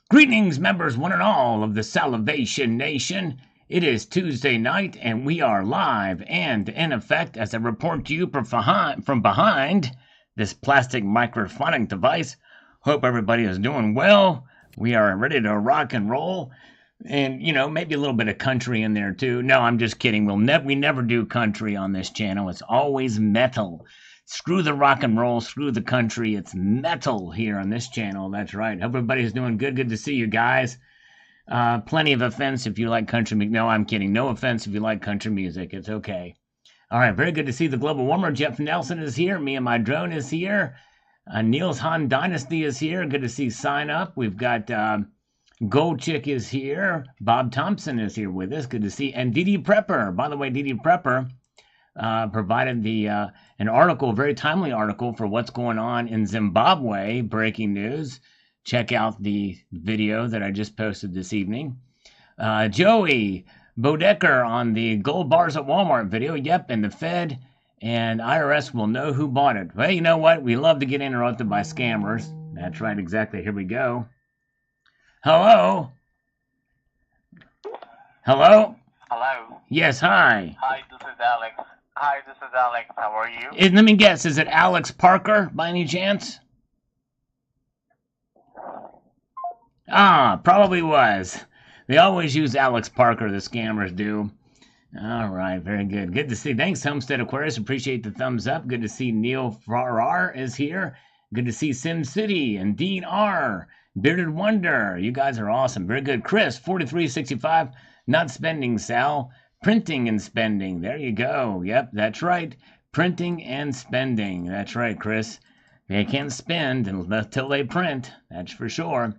Greetings, members, one and all of the Salivation Nation. It is Tuesday night, and we are live and in effect as I report to you from behind this plastic microphonic device. Hope everybody is doing well. We are ready to rock and roll. And, maybe a little bit of country in there, too. No, I'm just kidding. We never do country on this channel. It's always metal. Screw the rock and roll, screw the country. It's metal here on this channel. That's right. Hope everybody's doing good. Good to see you guys. Plenty of offense if you like country music. No, I'm kidding. No offense if you like country music. It's okay. All right, very good to see the global warmer. Jeff Nelson is here. Me and my drone is here. Niels Han Dynasty is here. Good to see Sign Up. We've got Gold Chick is here. Bob Thompson is here with us. Good to see. And DD Prepper. By the way, DD Prepper provided an article, a very timely article for what's going on in Zimbabwe. Breaking news. Check out the video that I just posted this evening. Joey Bodecker on the gold bars at Walmart video. Yep, and the Fed and IRS will know who bought it. Well, you know what? We love to get interrupted by scammers. That's right, exactly. Here we go. Hello? Hello? Hello. Yes, hi. Hi, this is Alex. Hi, this is Alex. How are you? Let me guess, is it Alex Parker by any chance? Ah, probably was. They always use Alex Parker, the scammers do. All right, very good. Good to see. Thanks, Homestead Aquarius. Appreciate the thumbs up. Good to see Neil Farrar is here. Good to see Sim City and Dean R. Bearded Wonder. You guys are awesome. Very good. Chris, 4365. Not spending, Sal. Printing and spending. There you go. Yep, that's right. Printing and spending. That's right, Chris. They can't spend until they print. That's for sure.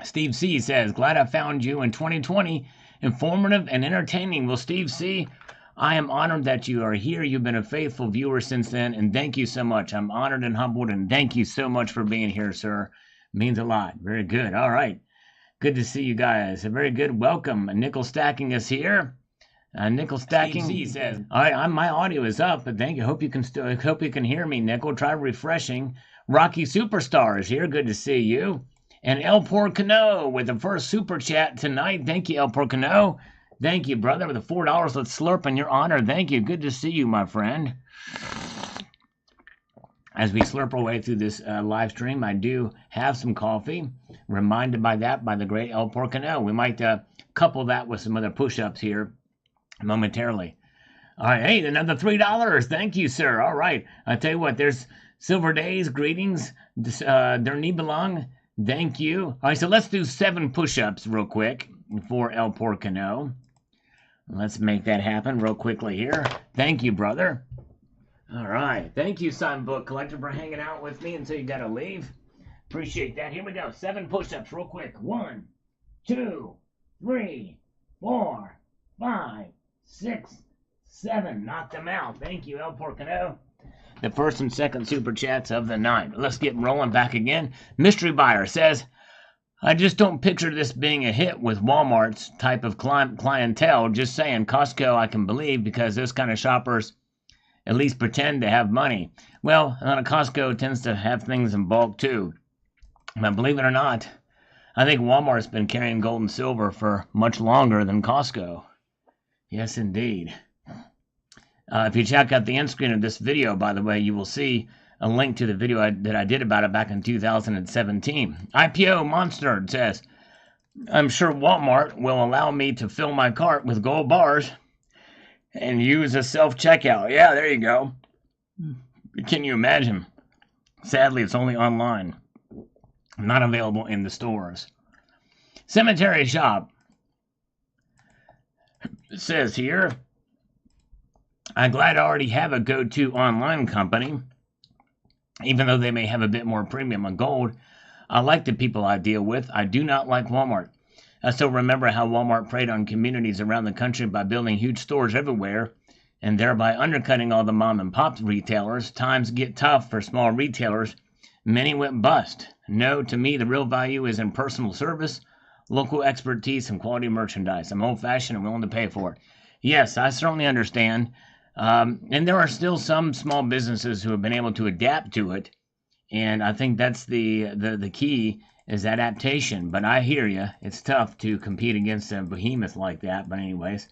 Steve C. says, glad I found you in 2020. Informative and entertaining. Well, Steve C., I am honored that you are here. You've been a faithful viewer since then, and thank you so much. I'm honored and humbled, and thank you so much for being here, sir. Means a lot. Very good. All right. Good to see you guys. Very good. Welcome. Nickel Stacking is here. Nickel Stacking. Steve C. says, all right, my audio is up, but thank you. Hope you can hear me, Nickel. Try refreshing. Rocky Superstar is here. Good to see you. And El Porcano with the first super chat tonight. Thank you, El Porcano. Thank you, brother, with the $4. Let's slurp in your honor. Thank you. Good to see you, my friend. As we slurp our way through this live stream, I do have some coffee. Reminded by that by the great El Porcano. We might couple that with some other push-ups here momentarily. All right, hey, another $3. Thank you, sir. All right. I tell you what, there's Silver Days. Greetings. Der Nibelung. Thank you. All right, so let's do 7 push-ups real quick for El Porcano. Let's make that happen real quickly here. Thank you, brother. All right. Thank you, Sign Book Collector, for hanging out with me until you got to leave. Appreciate that. Here we go. 7 push-ups real quick. 1, 2, 3, 4, 5, 6, 7. Knock them out. Thank you, El Porcano. The first and second super chats of the night. Let's get rolling back again. Mystery Buyer says, I just don't picture this being a hit with Walmart's type of clientele. Just saying, Costco I can believe because those kind of shoppers at least pretend to have money. Well, Costco tends to have things in bulk too. But believe it or not, I think Walmart's been carrying gold and silver for much longer than Costco. Yes, indeed. If you check out the end screen of this video, by the way, you will see a link to the video that I did about it back in 2017. IPO Monster says, I'm sure Walmart will allow me to fill my cart with gold bars and use a self-checkout. Yeah, there you go. Can you imagine? Sadly, it's only online. Not available in the stores. Cemetery Shop says here, I'm glad I already have a go-to online company, even though they may have a bit more premium on gold. I like the people I deal with. I do not like Walmart. I still remember how Walmart preyed on communities around the country by building huge stores everywhere and thereby undercutting all the mom-and-pop retailers. Times get tough for small retailers. Many went bust. No, to me, the real value is in personal service, local expertise, and quality merchandise. I'm old-fashioned and willing to pay for it. Yes, I certainly understand. And there are still some small businesses who have been able to adapt to it And I think that's the key is adaptation. But I hear you. It's tough to compete against a behemoth like that. But anyways,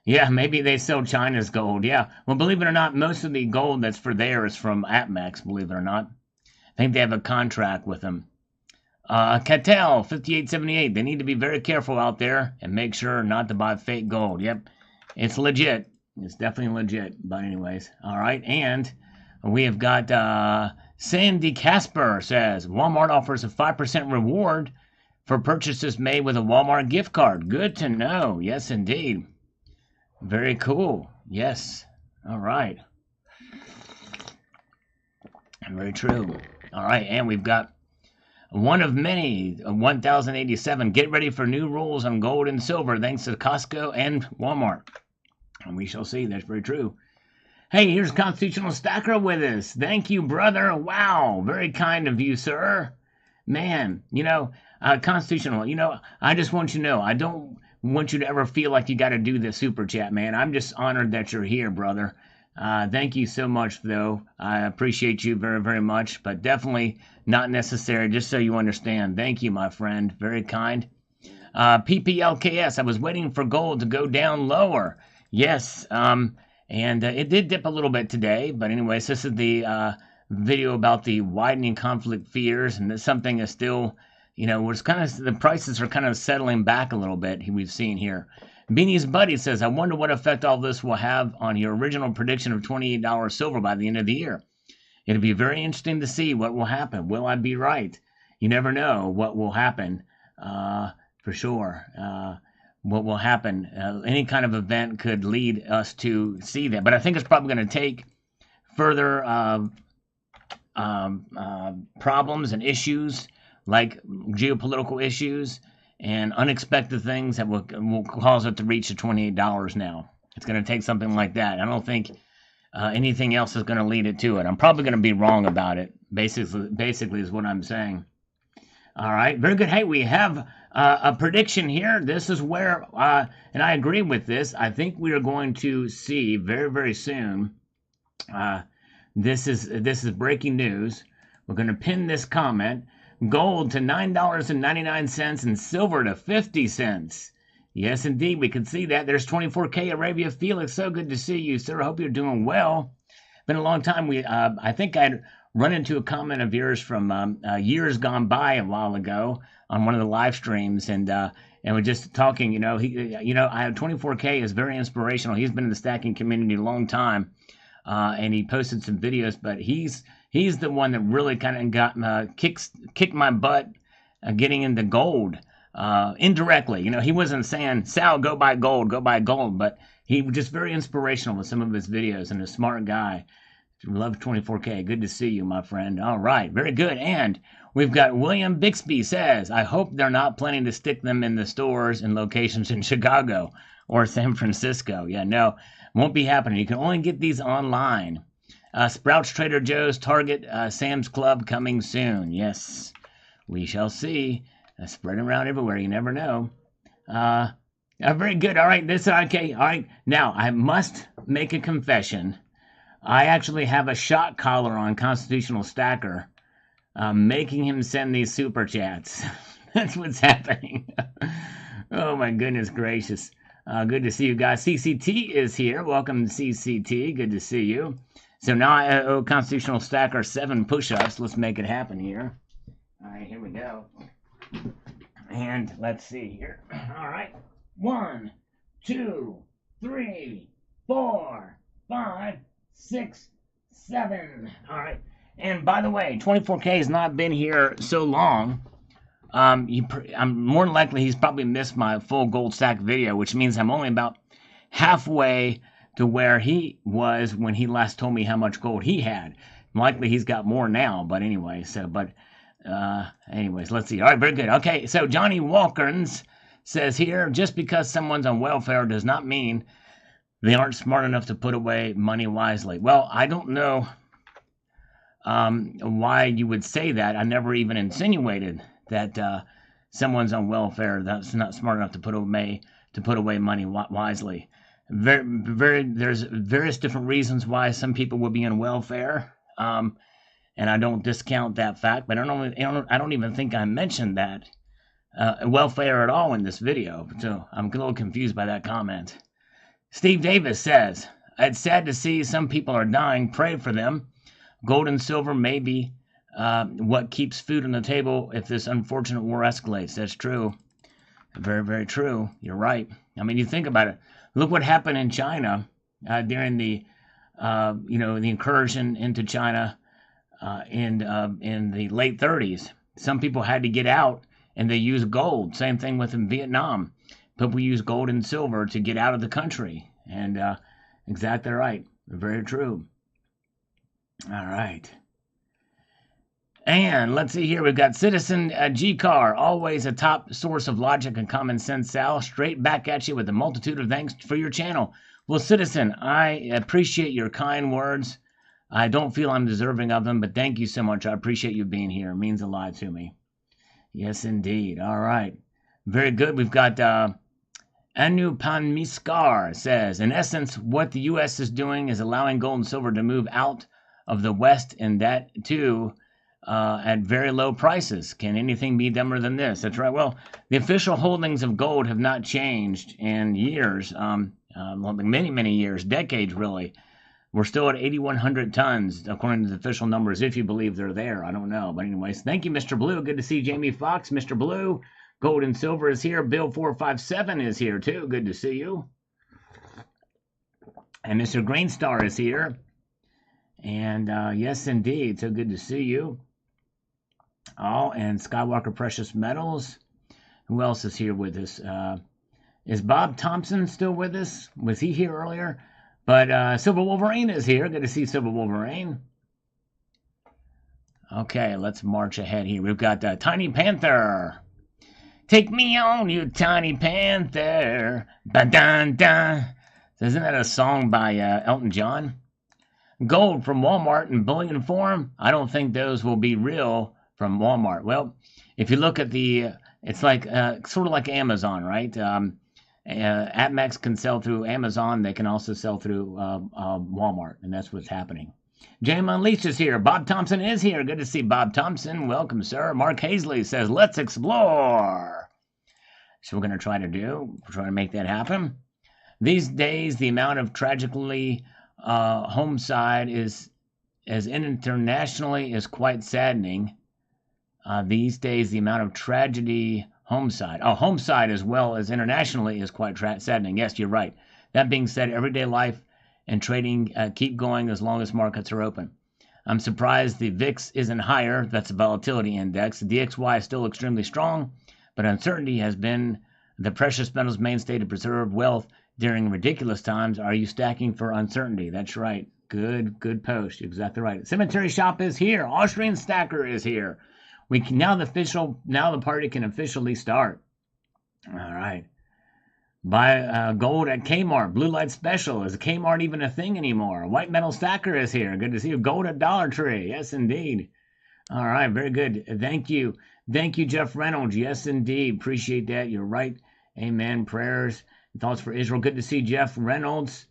yeah, maybe they sell China's gold. Yeah. Well, believe it or not, most of the gold that's for there is from APMEX, believe it or not. I think they have a contract with them. Cattell, 5878. They need to be very careful out there and make sure not to buy fake gold. Yep. It's legit. It's definitely legit. But anyways, all right. And we have got Sandy Casper says Walmart offers a 5% reward for purchases made with a Walmart gift card. Good to know. Yes, indeed. Very cool. Yes. All right. Very true. All right. And we've got one of many, 1087. Get ready for new rules on gold and silver thanks to Costco and Walmart. And we shall see. That's very true. Hey, here's Constitutional Stacker with us. Thank you, brother. Wow. Very kind of you, sir. Man, Constitutional, I just want you to know, I don't want you to ever feel like you got to do the super chat, man. I'm just honored that you're here, brother. Thank you so much, though. I appreciate you very, very much, but definitely not necessary, just so you understand. Thank you, my friend. Very kind. PPLKS, I was waiting for gold to go down lower. Yes, and it did dip a little bit today, but anyways, this is the video about the widening conflict fears, and something is still, it's kind of, the prices are kind of settling back a little bit, we've seen here. Beanie's Buddy says, I wonder what effect all this will have on your original prediction of $28 silver by the end of the year. It'll be very interesting to see what will happen. Will I be right? You never know what will happen, for sure. What will happen. Any kind of event could lead us to see that. But I think it's probably going to take further problems and issues like geopolitical issues and unexpected things that will cause it to reach the $28 now. It's going to take something like that. I don't think anything else is going to lead it to it. I'm probably going to be wrong about it, basically is what I'm saying. All right, very good. Hey, we have a prediction here. This is where, and I agree with this, I think we are going to see very, very soon, this is breaking news. We're going to pin this comment. Gold to $9.99 and silver to 50 cents. Yes, indeed, we can see that. There's 24K Arabia Felix. So good to see you, sir. I hope you're doing well. Been a long time. I think I'd run into a comment of yours from years gone by a while ago on one of the live streams, and we're just talking. I have 24K is very inspirational. He's been in the stacking community a long time, and he posted some videos, but he's the one that really kind of got kicked my butt getting into gold indirectly. He wasn't saying, Sal, go buy gold, but he was just very inspirational with some of his videos, and a smart guy. Love 24K. Good to see you, my friend. All right. Very good. And we've got William Bixby says, I hope they're not planning to stick them in the stores and locations in Chicago or San Francisco. Yeah, no, won't be happening. You can only get these online. Sprouts, Trader Joe's, Target, Sam's Club coming soon. Yes, we shall see. Spreading around everywhere. You never know. Very good. All right. Okay. All right. Now, I must make a confession. I actually have a shot collar on Constitutional Stacker, making him send these super chats. That's what's happening. Oh, my goodness gracious. Good to see you guys. CCT is here. Welcome to CCT. Good to see you. So now I owe Constitutional Stacker 7 push-ups. Let's make it happen here. All right, here we go. And let's see here. All right. 1, 2, 3, 4, 5, 6, 7. All right. And by the way, 24K has not been here so long. I'm more than likely he's probably missed my full gold stack video, which means I'm only about halfway to where he was when he last told me how much gold he had. Likely he's got more now, but anyway. Anyways, let's see. All right, very good. Okay, so Johnny Walkerns says here, just because someone's on welfare does not mean they aren't smart enough to put away money wisely. Well, I don't know why you would say that. I never even insinuated that someone's on welfare that's not smart enough to put away money wisely. There's various different reasons why some people would be on welfare. and I don't discount that fact, but I don't even think I mentioned that welfare at all in this video. So I'm a little confused by that comment. Steve Davis says, it's sad to see some people are dying. Pray for them. Gold and silver may be what keeps food on the table if this unfortunate war escalates. That's true. Very, very true. You're right. I mean, you think about it. Look what happened in China during the, the incursion into China in the late 30s. Some people had to get out, and they used gold. Same thing with in Vietnam. People use gold and silver to get out of the country. And exactly right. Very true. All right. And let's see here. We've got Citizen G-Car, always a top source of logic and common sense, Sal. Straight back at you with a multitude of thanks for your channel. Well, Citizen, I appreciate your kind words. I don't feel I'm deserving of them, but thank you so much. I appreciate you being here. It means a lot to me. Yes, indeed. All right. Very good. We've got Anu Panmiskar says, in essence, what the U.S. is doing is allowing gold and silver to move out of the West, and that, too, at very low prices. Can anything be dumber than this? That's right. Well, the official holdings of gold have not changed in years, many, many years, decades, really. We're still at 8,100 tons, according to the official numbers, if you believe they're there. I don't know. But anyways, thank you, Mr. Blue. Good to see Jamie Foxx. Mr. Blue, gold and silver is here. Bill 457 is here, too. Good to see you. And Mr. Greenstar is here. And yes, indeed. So good to see you. Oh, and Skywalker Precious Metals. Who else is here with us? Is Bob Thompson still with us? Was he here earlier? But Silver Wolverine is here. Good to see Silver Wolverine. Okay, let's march ahead here. We've got Tiny Panther. Take me on, you Tiny Panther. Ba-dun-dun. Isn't that a song by Elton John? Gold from Walmart in bullion form? I don't think those will be real from Walmart. Well, if you look at it's like sort of like Amazon, right? APMEX can sell through Amazon. They can also sell through Walmart, and that's what's happening. Jam Unleashed is here. Bob Thompson is here. Good to see Bob Thompson. Welcome, sir. Mark Hazley says, let's explore. So we're going to try to make that happen. These days, the amount of tragically homicide is as internationally is quite saddening. These days, the amount of tragedy homicide as well as internationally is quite saddening. Yes, you're right. That being said, everyday life and trading keep going as long as markets are open. I'm surprised the VIX isn't higher. That's a volatility index. The DXY is still extremely strong, but uncertainty has been the precious metals mainstay to preserve wealth during ridiculous times. Are you stacking for uncertainty? That's right. Good post. You're exactly right. Cemetery Shop is here. Austrian Stacker is here. Now the party can officially start. All right. Buy gold at Kmart. Blue Light Special. Is Kmart even a thing anymore? White Metal Stacker is here. Good to see you. Gold at Dollar Tree. Yes, indeed. All right. Very good. Thank you. Thank you, Jeff Reynolds. Yes, indeed. Appreciate that. You're right. Amen. Prayers and thoughts for Israel. Good to see Jeff Reynolds.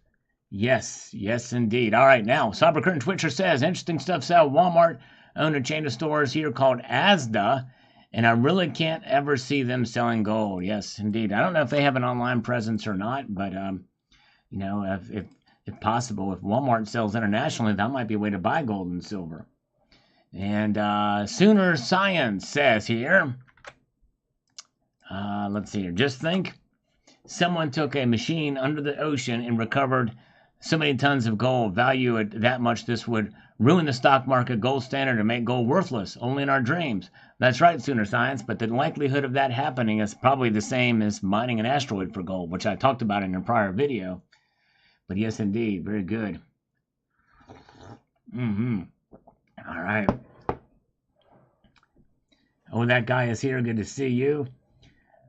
Yes, indeed. All right. Now, Cyber Curtain Twitcher says, interesting stuff, Sal. Walmart own a chain of stores here called Asda, and I really can't ever see them selling gold. Yes, indeed. I don't know if they have an online presence or not, but if possible, if Walmart sells internationally, that might be a way to buy gold and silver. And Sooner Science says here, let's see here. Just think, someone took a machine under the ocean and recovered so many tons of gold. Value it that much, this would ruin the stock market, gold standard, and make gold worthless. Only in our dreams. That's right, Sooner Science, but the likelihood of that happening is probably the same as mining an asteroid for gold, which I talked about in a prior video. But yes, indeed. Very good. All right. Oh, that guy is here. Good to see you.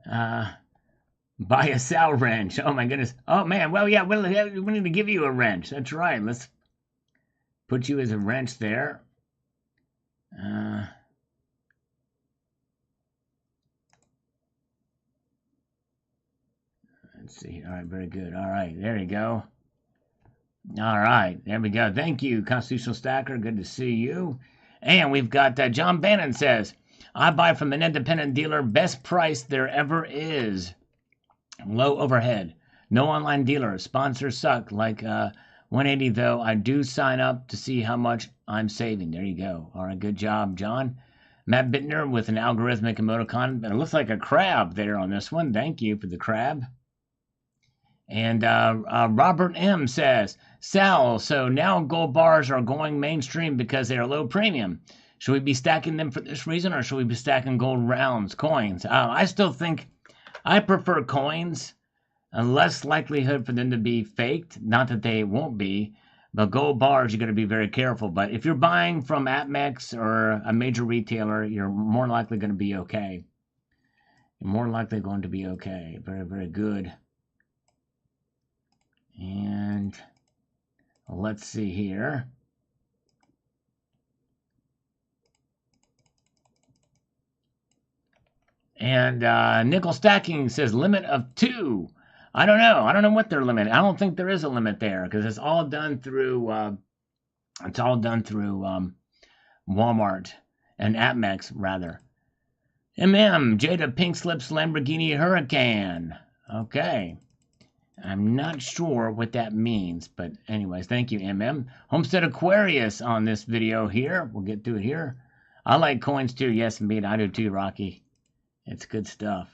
Buy a Sal wrench. Oh, my goodness. Oh, man. Well, yeah, we need to give you a wrench. That's right. Let's put you as a wrench there. Let's see. All right, very good. All right, there you go. All right, there we go. Thank you, Constitutional Stacker. Good to see you. And we've got John Bannon says, I buy from an independent dealer, best price there ever is. Low overhead. No online dealer. Sponsors suck. Like 180 though. I do sign up to see how much I'm saving. There you go. All right, good job, John. Matt Bittner with an algorithmic emoticon. It looks like a crab there on this one. Thank you for the crab. And Robert M says, Sal, so now gold bars are going mainstream because they are low premium. Should we be stacking them for this reason, or should we be stacking gold rounds, coins? I still think I prefer coins. Less likelihood for them to be faked. Not that they won't be. But gold bars, you got to be very careful. But if you're buying from APMEX or a major retailer, you're more likely going to be okay. You're more likely going to be okay. Very, very good. And let's see here. And nickel stacking says limit of 2. I don't know. I don't know what their limit. I don't think there is a limit there because it's all done through. Walmart and APMEX rather. Jada Pink Slips Lamborghini Huracan. Okay. I'm not sure what that means, but anyways, thank you, Homestead Aquarius on this video here. We'll get to it here. I like coins too. Yes, indeed. I do too, Rocky. It's good stuff.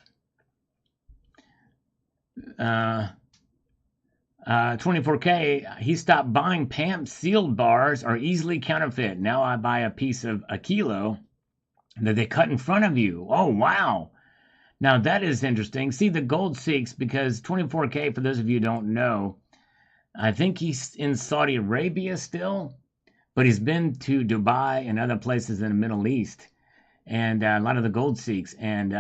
24K, he stopped buying PAMP sealed bars are easily counterfeit. Now I buy a piece of a kilo that they cut in front of you. Oh, wow. Now that is interesting. See the gold seeks, because 24K, for those of you who don't know, I think he's in Saudi Arabia still, but he's been to Dubai and other places in the Middle East, and a lot of the gold seeks. And,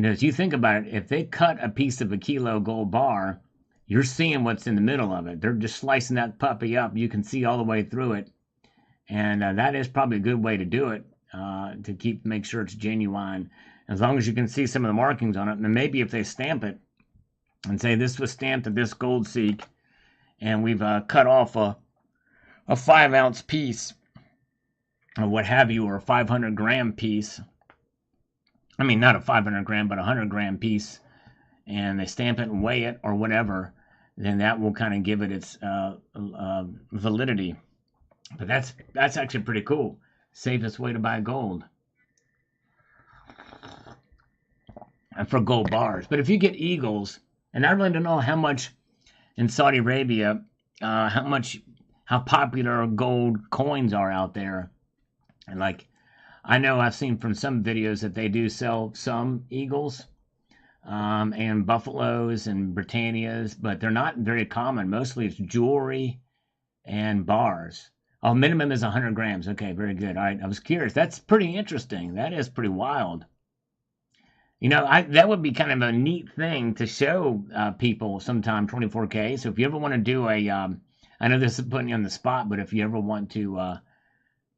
as you think about it, if they cut a piece of a kilo gold bar, you're seeing what's in the middle of it. They're just slicing that puppy up. You can see all the way through it. And that is probably a good way to do it, to make sure it's genuine. As long as you can see some of the markings on it. And maybe if they stamp it and say this was stamped at this gold seek, and we've cut off a 5-ounce piece or what have you, or a 500-gram piece. I mean, not a 500-gram, but a 100-gram piece, and they stamp it and weigh it or whatever, then that will kind of give it its validity. But that's actually pretty cool. Safest way to buy gold. And for gold bars. But if you get eagles, and I really don't know how much in Saudi Arabia, how popular gold coins are out there. And like, I know I've seen from some videos that they do sell some eagles, and buffaloes and Britannias, but they're not very common. Mostly it's jewelry and bars. Oh, minimum is 100 grams. Okay, very good. All right, I was curious. That's pretty interesting. That is pretty wild. That would be kind of a neat thing to show people sometime, 24K. So if you ever want to do I know this is putting you on the spot, but if you ever want to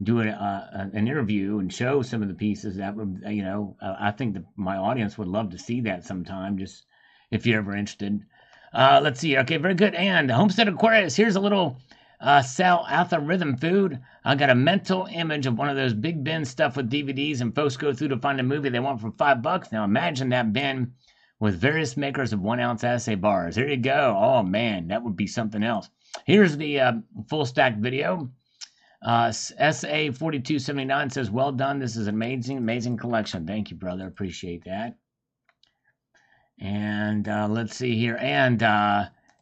do an interview and show some of the pieces, that would, I think my audience would love to see that sometime, just if you're ever interested. Let's see. Okay, very good. And Homestead Aquarius, here's a little Sal Alpha Rhythm food. I got a mental image of one of those big bin stuff with DVDs, and folks go through to find a movie they want for $5. Now imagine that bin with various makers of 1-ounce assay bars. There you go. Oh man, that would be something else. Here's the full stack video. SA4279 says, well done. This is an amazing collection. Thank you, brother. Appreciate that. And let's see here. And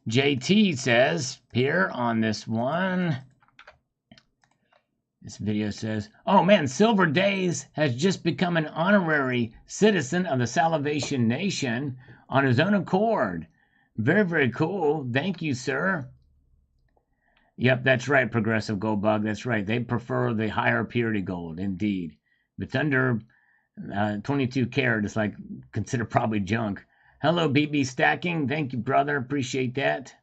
JT says here on this one, this video says, oh man, Silver Days has just become an honorary citizen of the Salivation Nation on his own accord. Very, very cool. Thank you, sir. Yep, that's right, Progressive Gold Bug. That's right. They prefer the higher purity gold, indeed. If it's under 22 karat, it's like considered probably junk. Hello, BB Stacking. Thank you, brother. Appreciate that.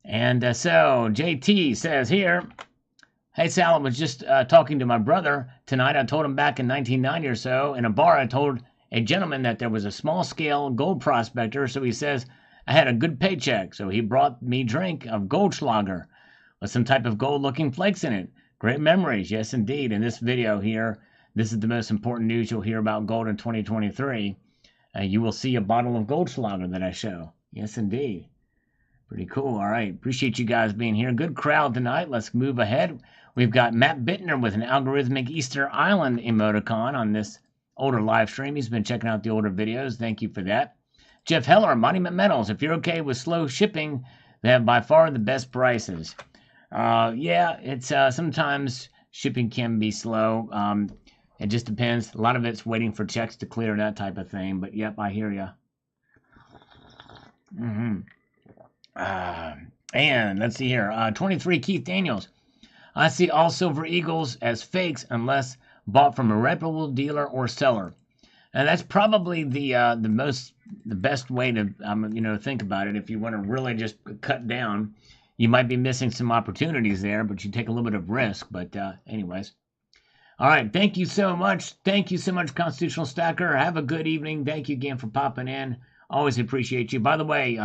And so JT says here, hey, Sal, I was just talking to my brother tonight. I told him back in 1990 or so in a bar, I told a gentleman that there was a small-scale gold prospector. So he says, I had a good paycheck. So he brought me drink of Goldschlager with some type of gold-looking flakes in it. Great memories, yes, indeed. In this video here, this is the most important news you'll hear about gold in 2023. You will see a bottle of Goldschlager that I show. Yes, indeed. Pretty cool. All right. Appreciate you guys being here. Good crowd tonight. Let's move ahead. We've got Matt Bittner with an algorithmic Easter Island emoticon on this older live stream. He's been checking out the older videos. Thank you for that. Jeff Heller, Monument Metals. If you're okay with slow shipping, they have by far the best prices. Yeah, it's sometimes shipping can be slow. It just depends. A lot of it's waiting for checks to clear, that type of thing. But yep, I hear you. And let's see here. 23 Keith Daniels. I see all silver eagles as fakes unless bought from a reputable dealer or seller. And that's probably the best way to think about it. If you want to really just cut down, you might be missing some opportunities there, but you take a little bit of risk. But anyways, all right. Thank you so much. Thank you so much, Constitutional Stacker. Have a good evening. Thank you again for popping in. Always appreciate you. By the way,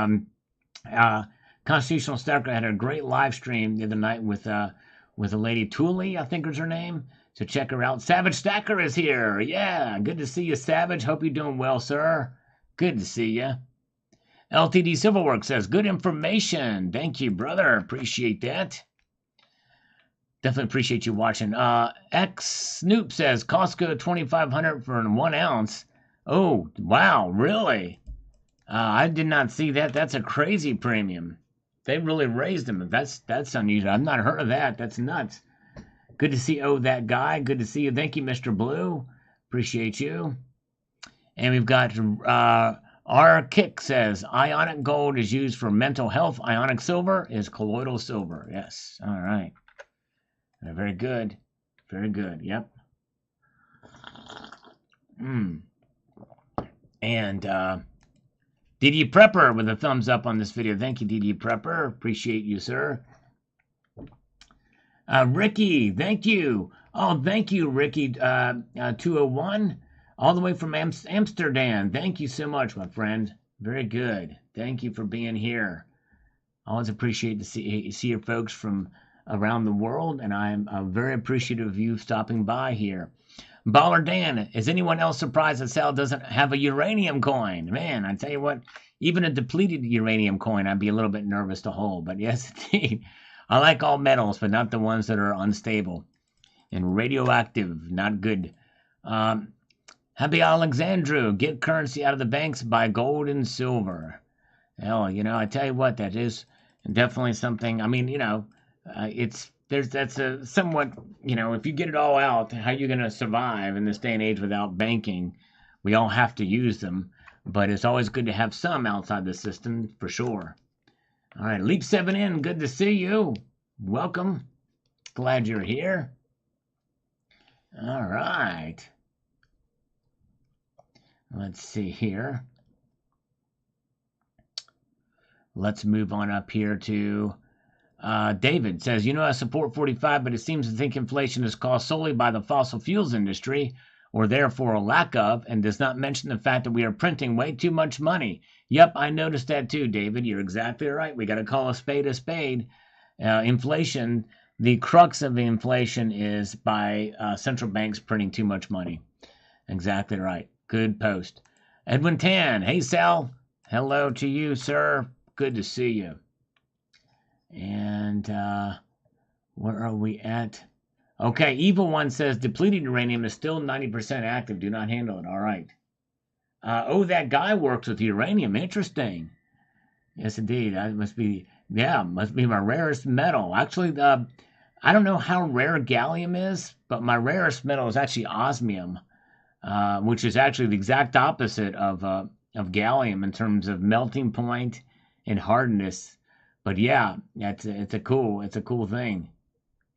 Constitutional Stacker had a great live stream the other night with a lady Thule, I think is her name. So check her out. Savage Stacker is here. Yeah, good to see you, Savage. Hope you're doing well, sir. Good to see you. LTD Silverworks says, good information. Thank you, brother. Appreciate that. Definitely appreciate you watching. X Snoop says, Costco 2,500 for 1 ounce. Oh, wow, really? I did not see that. That's a crazy premium. They really raised them. That's unusual. I've not heard of that. That's nuts. Good to see that guy. Good to see you. Thank you, Mr. Blue. Appreciate you. And we've got R. Kick says, ionic gold is used for mental health. Ionic silver is colloidal silver. Yes. All right. Very good. Very good. Yep. And DD Prepper with a thumbs up on this video. Thank you, DD Prepper. Appreciate you, sir. Ricky, thank you. Oh, thank you, Ricky. 201, all the way from Amsterdam. Thank you so much, my friend. Very good. Thank you for being here. Always appreciate to see your folks from around the world, and I'm very appreciative of you stopping by here. Baller Dan, is anyone else surprised that Sal doesn't have a uranium coin? Man, I tell you what, even a depleted uranium coin, I'd be a little bit nervous to hold. But yes, indeed, I like all metals, but not the ones that are unstable and radioactive. Not good. Happy Alexandru, get currency out of the banks, buy gold and silver. Hell, I tell you what, that is definitely something. I mean, that's a somewhat, if you get it all out, how you going to survive in this day and age without banking? We all have to use them, but it's always good to have some outside the system for sure. All right, Leap 7 in, good to see you. Welcome. Glad you're here. All right. Let's see here. Let's move on up here to David says, I support 45, but it seems to think inflation is caused solely by the fossil fuels industry, or therefore a lack of, and does not mention the fact that we are printing way too much money. Yep, I noticed that too, David. You're exactly right. We got to call a spade a spade. Inflation, the crux of the inflation is by central banks printing too much money. Exactly right. Good post. Edwin Tan, hey Sal. Hello to you, sir. Good to see you. And where are we at? Okay, Evil One says depleted uranium is still 90% active. Do not handle it. All right. That guy works with uranium. Interesting. Yes, indeed. That must be my rarest metal. Actually, I don't know how rare gallium is, but my rarest metal is actually osmium, which is actually the exact opposite of gallium in terms of melting point and hardness. But yeah, it's a cool thing.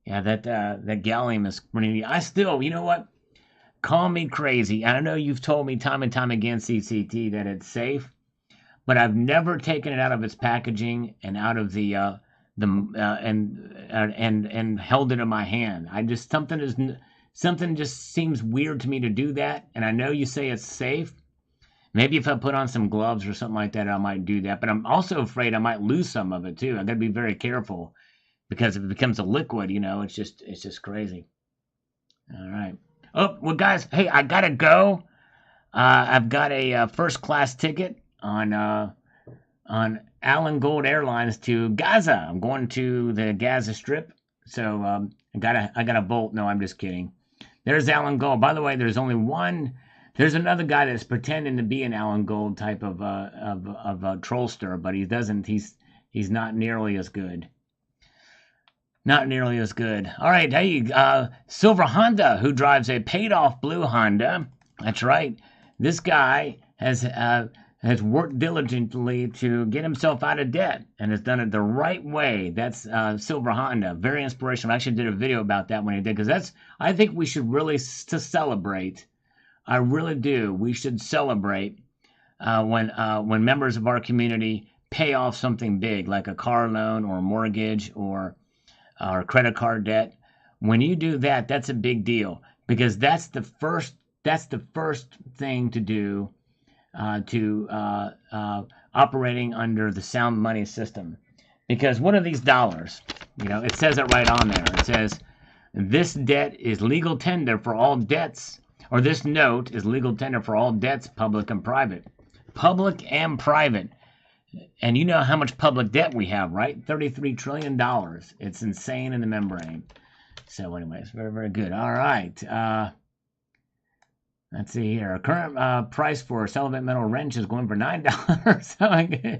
Yeah, that gallium is pretty. I still, you know what? Call me crazy. I know you've told me time and time again, CCT, that it's safe, but I've never taken it out of its packaging and out of the and held it in my hand. Something just seems weird to me to do that. And I know you say it's safe. Maybe if I put on some gloves or something like that, I might do that. But I'm also afraid I might lose some of it too. I got to be very careful because if it becomes a liquid, it's just crazy. All right. Oh, well, guys, hey, I gotta go. I've got a first class ticket on Allen Gold Airlines to Gaza. I'm going to the Gaza Strip, so I gotta bolt. No, I'm just kidding. There's Allen Gold. By the way, there's only one. There's another guy that's pretending to be an Allen Gold type of trollster, but he doesn't. He's not nearly as good. Not nearly as good. All right, hey, Silver Honda, who drives a paid-off blue Honda. That's right. This guy has worked diligently to get himself out of debt and has done it the right way. That's Silver Honda. Very inspirational. I actually did a video about that when he did, because I think we should really to celebrate. I really do. We should celebrate when members of our community pay off something big, like a car loan or a mortgage or credit card debt. When you do that, that's a big deal, because that's the first thing to do to operating under the sound money system. Because what are these dollars? It says it right on there. It says, this debt is legal tender for all debts, or this note is legal tender for all debts, public and private. Public and private. And you know how much public debt we have, right? $33 trillion. It's insane in the membrane. So anyways, very, very good. All right. Let's see here. Current price for a celibate metal wrench is going for $9.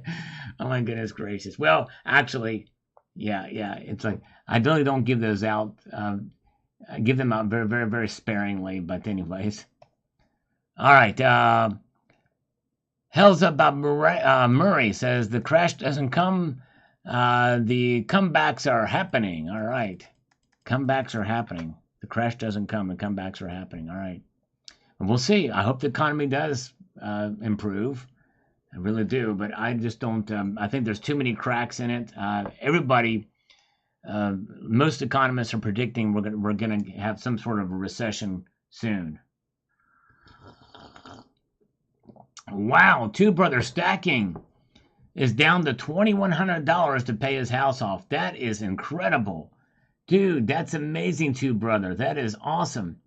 Oh my goodness gracious. Well, actually, yeah. It's like, I really don't give those out. I give them out very, very, very sparingly. But anyways. All right. Hells Up Bob Murray says the crash doesn't come. The comebacks are happening. All right. Comebacks are happening. The crash doesn't come. The comebacks are happening. All right. And we'll see. I hope the economy does improve. I really do. But I just don't. I think there's too many cracks in it. Most economists are predicting we're going to have some sort of a recession soon. Wow, Two Brother Stacking is down to $2,100 to pay his house off. That is incredible. Dude, that's amazing, Two Brother. That is awesome.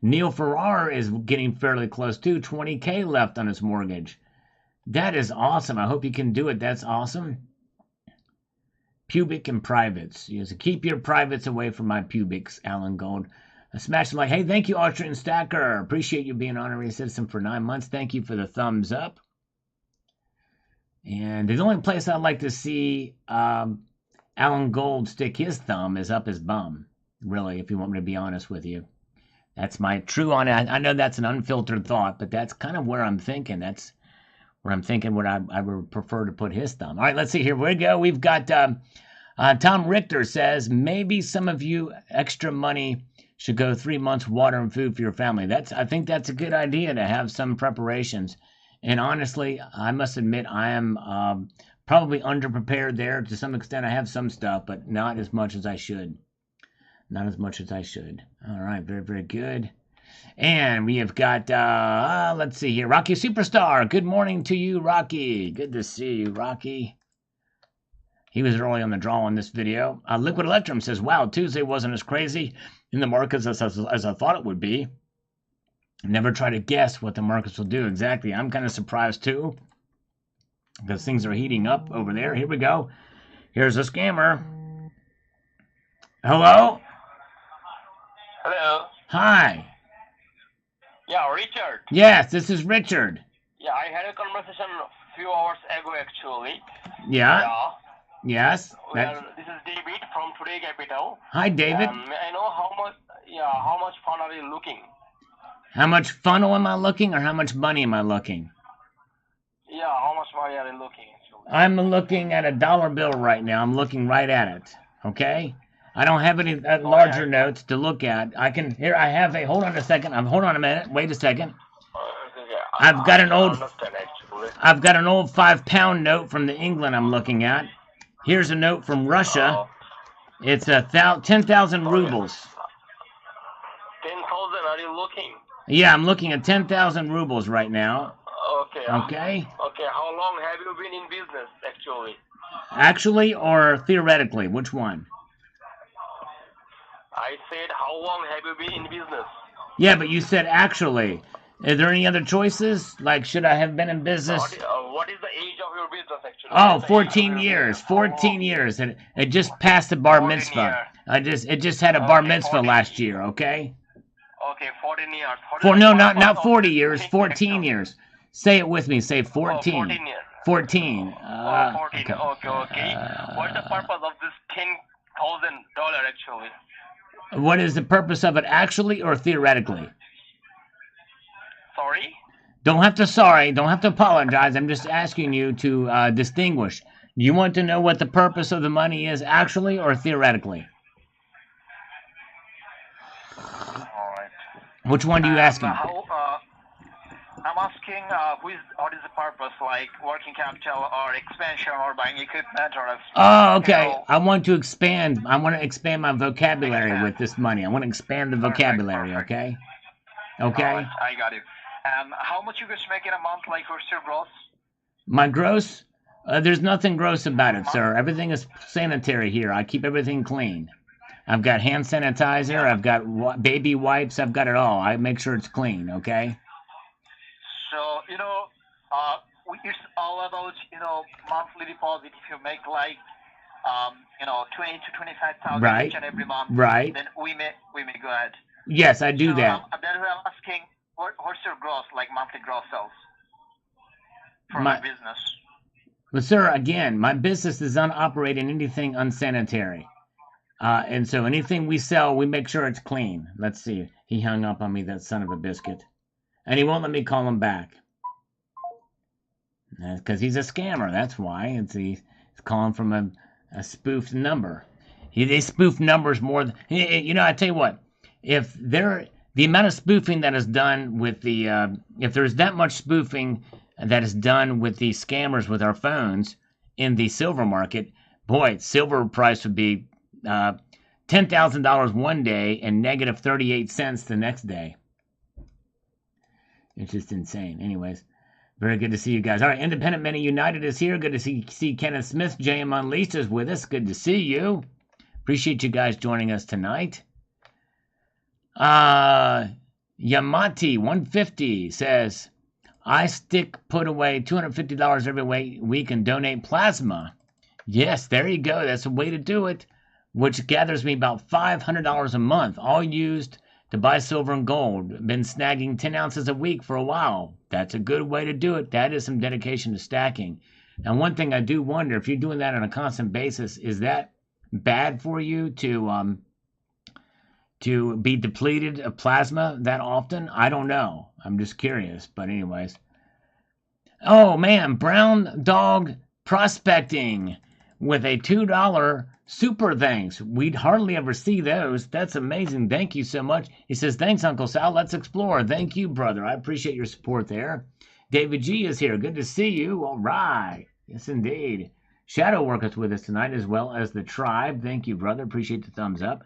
Neil Farrar is getting fairly close too. $20K left on his mortgage. That is awesome. I hope you can do it. That's awesome. Pubic and privates. You have keep your privates away from my pubics, Alan Gold. Smash them like, hey, thank you, Austrian Stacker. Appreciate you being an honorary citizen for 9 months. Thank you for the thumbs up. And the only place I'd like to see Alan Gold stick his thumb is up his bum. Really, if you want me to be honest with you. That's my true on it. I know that's an unfiltered thought, but that's kind of where I'm thinking. That's where I'm thinking what I would prefer to put his thumb. All right, let's see. Here we go. We've got Tom Richter says, maybe some of you extra money should go 3 months water and food for your family. I think that's a good idea to have some preparations. And honestly, I must admit I am probably underprepared there to some extent. I have some stuff, but not as much as I should. Not as much as I should. All right, very, very good. And we have got, let's see here, Rocky Superstar. Good morning to you, Rocky. Good to see you, Rocky. He was early on the draw on this video. Liquid Electrum says, wow, Tuesday wasn't as crazy in the markets as I thought it would be. Never try to guess what the markets will do exactly. I'm kind of surprised too, because things are heating up over there. Here we go. Here's a scammer. Hello? Hello. Hi. Yeah, Richard. Yes, this is Richard. Yeah, I had a conversation a few hours ago, actually. Yeah. Yes. Well, this is David from Today Capital. Hi, David. May I know how much fun are you looking? How much funnel am I looking, or how much money am I looking? Yeah, how much money are you looking, actually? I'm looking at a dollar bill right now. I'm looking right at it. Okay? I don't have any larger notes to look at. I have a, hold on a second. Hold on a minute. Wait a second. I've got an old 5-pound note from the England I'm looking at. Here's a note from Russia. It's 10,000 rubles. 10,000, are you looking? Yeah, I'm looking at 10,000 rubles right now. Okay. Okay? Okay, how long have you been in business, actually? Actually or theoretically? Which one? I said, how long have you been in business? Yeah, but you said actually. Is there any other choices? Like, should I have been in business? What is the age of your business actually? What Oh, is the age of 14 your years. business? How 14 long? years. And it just passed the bar 14 mitzvah. years. It just had a bar Okay, mitzvah 14. last year, okay? Okay, 14 years. What is For the no, purpose not of 40 this years, thing 14 actually? years. Say it with me. Say Oh, 14. 14 years. 14. Oh, 14. Okay. Okay. What's the purpose of this $10,000 actually? What is the purpose of it actually or theoretically? Sorry? Don't have to apologize. I'm just asking you to distinguish. You want to know what the purpose of the money is actually or theoretically? All right. Which one do you asking? I'm asking what is the purpose, like working capital or expansion or buying equipment or Oh, okay. you know, I want to expand my vocabulary with this money. I want to expand the vocabulary, perfect. okay? All Okay? right, I got it. How much you guys make in a month, like what's your gross? My gross? There's nothing gross about it, sir. Everything is sanitary here. I keep everything clean. I've got hand sanitizer. I've got baby wipes. I've got it all. I make sure it's clean, okay? So, it's all about, monthly deposit. If you make like, 20 to 25,000 Right. each and every month, Right. then we may go ahead. Yes, I do that. That's why I'm asking, what's your gross, like monthly gross sales for My- your business? But, sir, again, my business does not operate in anything unsanitary. And so anything we sell, we make sure it's clean. Let's see. He hung up on me, that son of a biscuit. And he won't let me call him back. Because he's a scammer, that's why. He's calling from a spoofed number. They spoof numbers more than... I tell you what. The amount of spoofing that is done with the... if there's that much spoofing that is done with the scammers with our phones in the silver market, boy, silver price would be $10,000 one day and negative 38 cents the next day. It's just insane. Anyways, very good to see you guys. All right, Independent Many United is here. Good to see Kenneth Smith. JM Unleashed is with us. Good to see you. Appreciate you guys joining us tonight. Yamati 150 says, I put away $250 every week and donate plasma. Yes, there you go. That's a way to do it, which gathers me about $500 a month, all used to buy silver and gold. Been snagging 10 ounces a week for a while. That's a good way to do it. That is some dedication to stacking. Now, one thing I do wonder, if you're doing that on a constant basis, is that bad for you to be depleted of plasma that often? I don't know. I'm just curious. But anyways. Oh, man. Brown Dog Prospecting with a $2 super thanks. We'd hardly ever see those. That's amazing. Thank you so much. He says, thanks, Uncle Sal. Let's explore. Thank you, brother. I appreciate your support there. David G is here. Good to see you. All right. Yes, indeed. Shadow Workers with us tonight, as well as the tribe. Thank you, brother. Appreciate the thumbs up.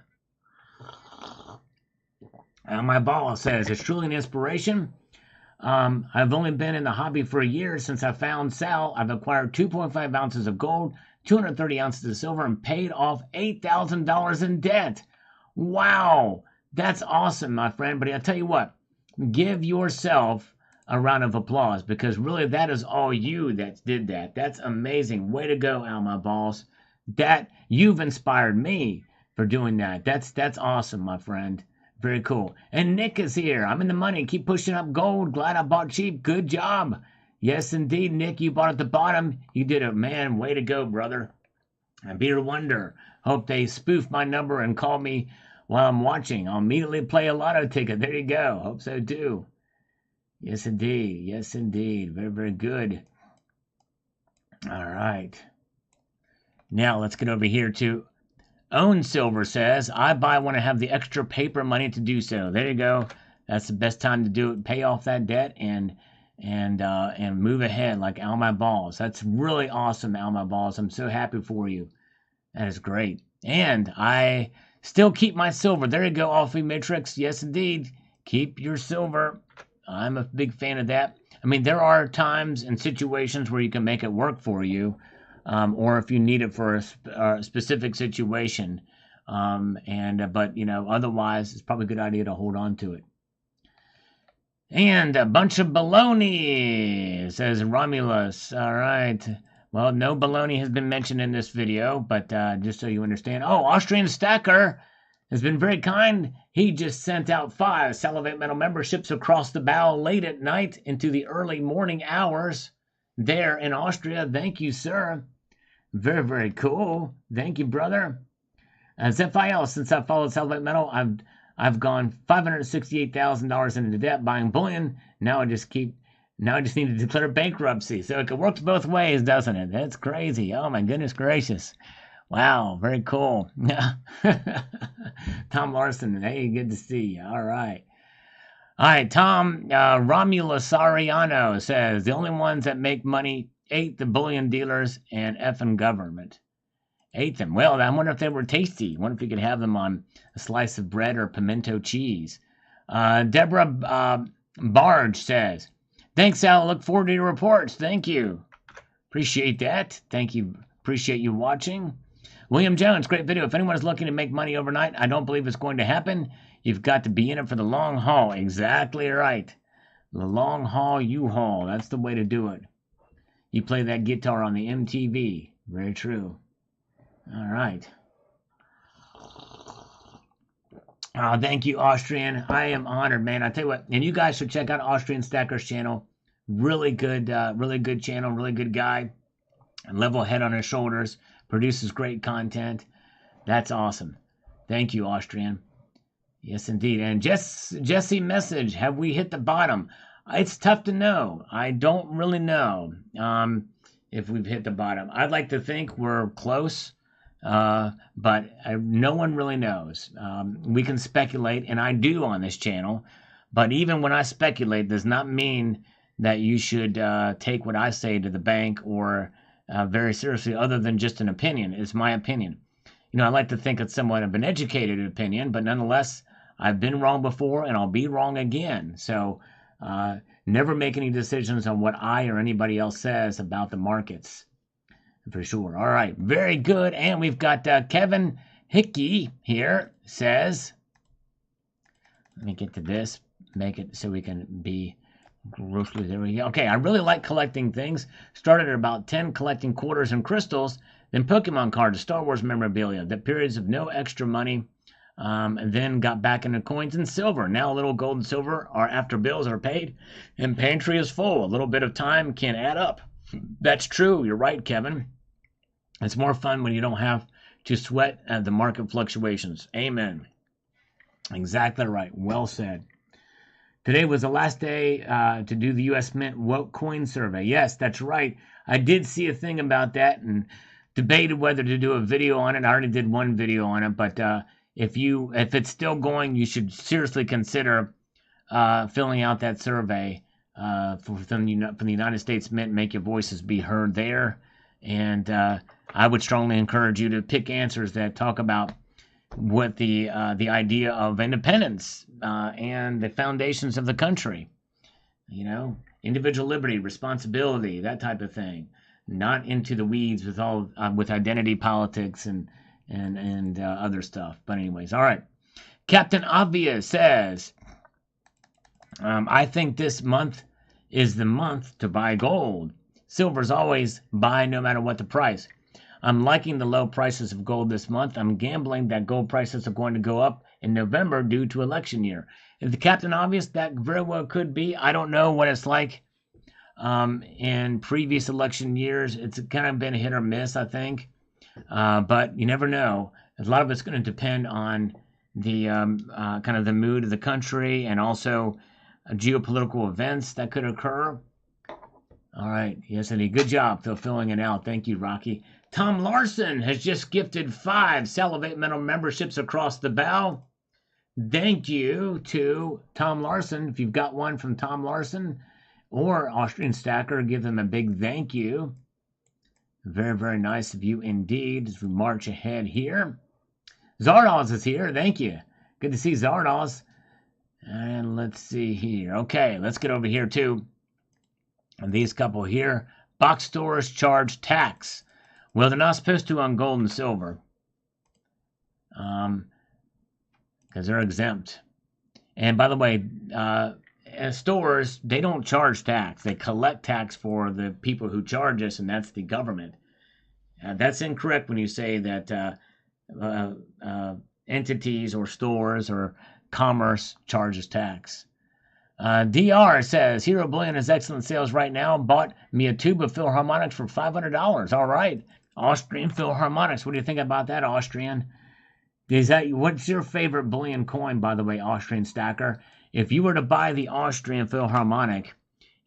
My boss says, it's truly an inspiration. I've only been in the hobby for a year. Since I found Sal, I've acquired 2.5 ounces of gold, 230 ounces of silver, and paid off $8,000 in debt. Wow, that's awesome, my friend. But I'll tell you what, give yourself a round of applause, because really that is all you that did that. That's amazing. Way to go, Al, my boss. That you've inspired me for doing that. That's awesome, my friend. Very cool. And Nick is here. I'm in the money. Keep pushing up gold. Glad I bought cheap. Good job. Yes, indeed, Nick. You bought at the bottom. You did it, man. Way to go, brother. And Beer Wonder. Hope they spoof my number and call me while I'm watching. I'll immediately play a lotto ticket. There you go. Hope so, too. Yes, indeed. Yes, indeed. Very, very good. All right. Now, let's get over here to Own Silver says, I buy when I have the extra paper money to do so. There you go. That's the best time to do it. Pay off that debt and move ahead like Al My Balls. That's really awesome, Al My Balls. I'm so happy for you. That is great. And I still keep my silver. There you go, Alfie Matrix. Yes, indeed. Keep your silver. I'm a big fan of that. I mean, there are times and situations where you can make it work for you. Or if you need it for a specific situation, But you know, otherwise, it's probably a good idea to hold on to it. And a bunch of baloney, says Romulus. All right. Well, no baloney has been mentioned in this video, but just so you understand. Oh, Austrian Stacker has been very kind. He just sent out 5 Salivate Metal memberships across the bow late at night into the early morning hours there in Austria. Thank you, sir. Very, very cool. Thank you, brother. Zephiel, since I followed Salivate Metal, I've gone $568,000 into debt buying bullion. Now I just need to declare bankruptcy. So it works both ways, doesn't it? That's crazy. Oh my goodness gracious. Wow, very cool. Tom Larson, hey, good to see you. All right. Tom Romulus Ariano says the only ones that make money ate the bullion dealers and effing government. Ate them. Well, I wonder if they were tasty. I wonder if you could have them on a slice of bread or pimento cheese. Deborah Barge says, thanks, Al. Look forward to your reports. Thank you. Appreciate that. Thank you. Appreciate you watching. William Jones, great video. If anyone is looking to make money overnight, I don't believe it's going to happen. You've got to be in it for the long haul. Exactly right. The long haul, you haul. That's the way to do it. You play that guitar on the MTV. Very true. All right. Oh, thank you, Austrian. I am honored, man. I tell you what, and you guys should check out Austrian Stacker's channel. Really good channel, really good guy. Level head on his shoulders. Produces great content. That's awesome. Thank you, Austrian. Yes, indeed. And Jesse message, have we hit the bottom? It's tough to know. I don't really know if we've hit the bottom. I'd like to think we're close. But no one really knows. We can speculate, and I do on this channel, but even when I speculate does not mean that you should take what I say to the bank or very seriously, other than just an opinion. It's my opinion. You know, I like to think it's somewhat of an educated opinion, but nonetheless, I've been wrong before and I'll be wrong again. So never make any decisions on what I or anybody else says about the markets. For sure. All right. Very good. And we've got Kevin Hickey here says, let me get to this, make it so we can be grossly, there we go. Okay. I really like collecting things. Started at about 10 collecting quarters and crystals, then Pokemon cards, Star Wars memorabilia, the periods of no extra money, and then got back into coins and silver. Now a little gold and silver are after bills are paid and pantry is full. A little bit of time can add up. That's true. You're right, Kevin. It's more fun when you don't have to sweat at the market fluctuations. Amen. Exactly right. Well said. Today was the last day to do the U.S. Mint Woke Coin Survey. Yes, that's right. I did see a thing about that and debated whether to do a video on it. I already did one video on it, but if it's still going, you should seriously consider filling out that survey from the United States Mint. Make your voices be heard there. And I would strongly encourage you to pick answers that talk about what the idea of independence and the foundations of the country. You know, individual liberty, responsibility, that type of thing. Not into the weeds with identity politics and other stuff. But anyways, all right. Captain Obvious says, I think this month is the month to buy gold. Silver's always buy no matter what the price. I'm liking the low prices of gold this month. I'm gambling that gold prices are going to go up in November due to election year. If the Captain Obvious, that very well could be. I don't know what it's like in previous election years. It's kind of been hit or miss, I think. But you never know. A lot of it's going to depend on the kind of the mood of the country and also geopolitical events that could occur. All right. Yes, indeed. Good job filling it out. Thank you, Rocky. Tom Larson has just gifted 5 Salivate Metal memberships across the bow. Thank you to Tom Larson. If you've got one from Tom Larson or Austrian Stacker, give them a big thank you. Very, very nice of you indeed as we march ahead here. Zardoz is here. Thank you. Good to see Zardoz. And let's see here. Okay, let's get over here too. And these couple here. Box stores charge tax. Well, they're not supposed to on gold and silver. because they're exempt. And by the way, stores, they don't charge tax. They collect tax for the people who charge us, and that's the government. That's incorrect when you say that entities or stores or commerce charges tax. DR says, Hero Bullion has excellent sales right now. Bought me a tube of Philharmonics for $500. All right. Austrian Philharmonics. What do you think about that, Austrian? What's your favorite bullion coin, by the way, Austrian Stacker? If you were to buy the Austrian Philharmonic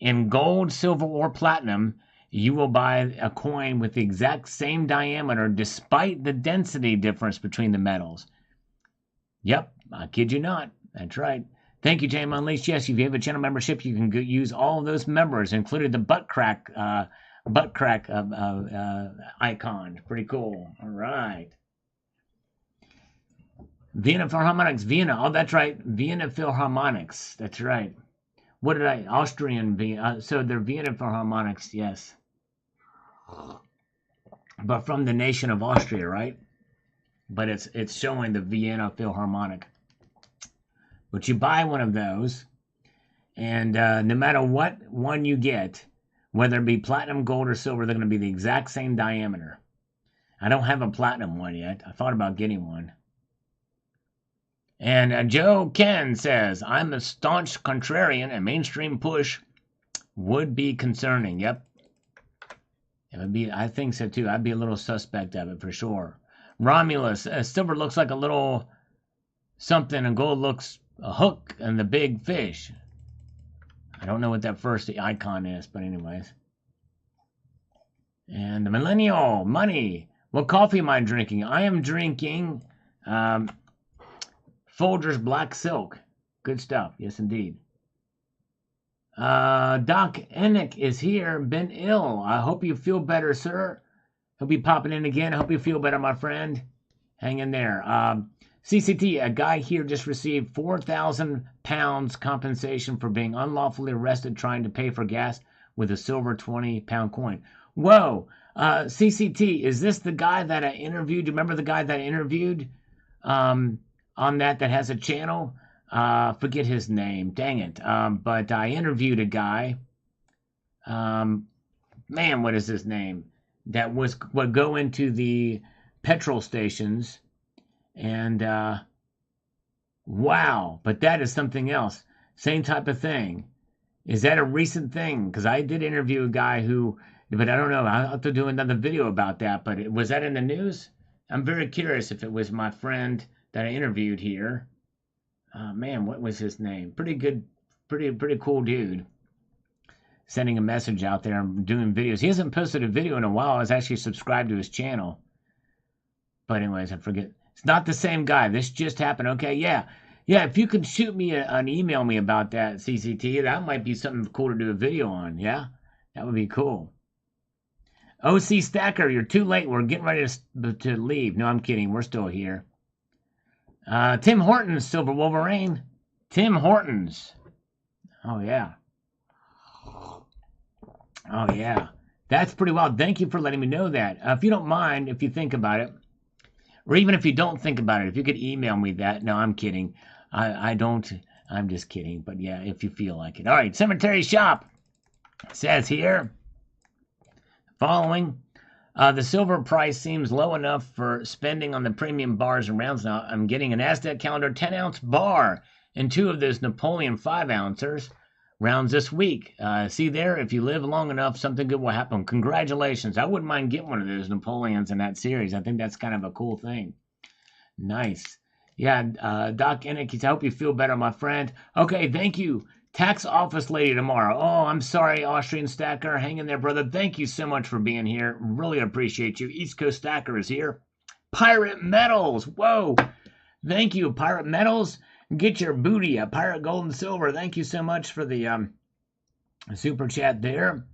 in gold, silver, or platinum, you will buy a coin with the exact same diameter despite the density difference between the metals. Yep, I kid you not. That's right. Thank you, James Unleashed. Yes, if you have a channel membership, you can use all of those members, including the butt crack icon. Pretty cool. All right. Vienna Philharmonics. Vienna. Oh, that's right. Vienna Philharmonics. That's right. What did I? Austrian Vienna. So they're Vienna Philharmonics, yes. But from the nation of Austria, right? But it's showing the Vienna Philharmonic. But you buy one of those, and no matter what one you get, whether it be platinum, gold, or silver, they're going to be the exact same diameter. I don't have a platinum one yet. I thought about getting one. And Joe Ken says, I'm a staunch contrarian, and mainstream push would be concerning. Yep. It would be. I think so, too. I'd be a little suspect of it, for sure. Romulus, silver looks like a little something, and gold looks a hook and the big fish. I don't know what that first icon is, but anyways. And the Millennial, money. What coffee am I drinking? I am drinking Folgers Black Silk. Good stuff. Yes, indeed. Doc Enick is here. Been ill. I hope you feel better, sir. He'll be popping in again. I hope you feel better, my friend. Hang in there. CCT, a guy here just received 4,000 pounds compensation for being unlawfully arrested trying to pay for gas with a silver 20-pound coin. Whoa. CCT, is this the guy that I interviewed? Do you remember the guy that I interviewed on that has a channel? Forget his name. Dang it. But I interviewed a guy. Man, what is his name? That would go into the petrol stations. And wow, but that is something else. Same type of thing. Is that a recent thing? Because I did interview a guy who, but I don't know. I'll have to do another video about that. But was that in the news? I'm very curious if it was my friend that I interviewed here. Man, what was his name? Pretty good, pretty cool dude. Sending a message out there and doing videos. He hasn't posted a video in a while. I was actually subscribed to his channel. But anyways, I forget. It's not the same guy. This just happened. Okay, yeah. Yeah, if you could shoot me an email me about that, CCT, that might be something cool to do a video on. Yeah, that would be cool. OC Stacker, you're too late. We're getting ready to leave. No, I'm kidding. We're still here. Tim Hortons, Silver Wolverine. Tim Hortons. Oh, yeah. Oh, yeah. That's pretty wild. Thank you for letting me know that. If you don't mind, if you think about it, or even if you don't think about it, if you could email me that. No, I'm kidding. I don't. I'm just kidding. But yeah, if you feel like it. All right. Cemetery Shop says here, following, the silver price seems low enough for spending on the premium bars and rounds now. I'm getting an Aztec Calendar 10-ounce bar and 2 of those Napoleon 5-ouncers rounds this week. See there, if you live long enough, something good will happen. Congratulations. I wouldn't mind getting one of those Napoleons in that series. I think that's kind of a cool thing. Nice. Yeah, Doc Ennick, I hope you feel better, my friend. Okay, thank you. Tax office lady tomorrow. Oh, I'm sorry, Austrian Stacker. Hang in there, brother. Thank you so much for being here. Really appreciate you. East Coast Stacker is here. Pirate Metals. Whoa. Thank you, Pirate Metals. Get your booty, Pirate Gold and Silver. Thank you so much for the super chat there.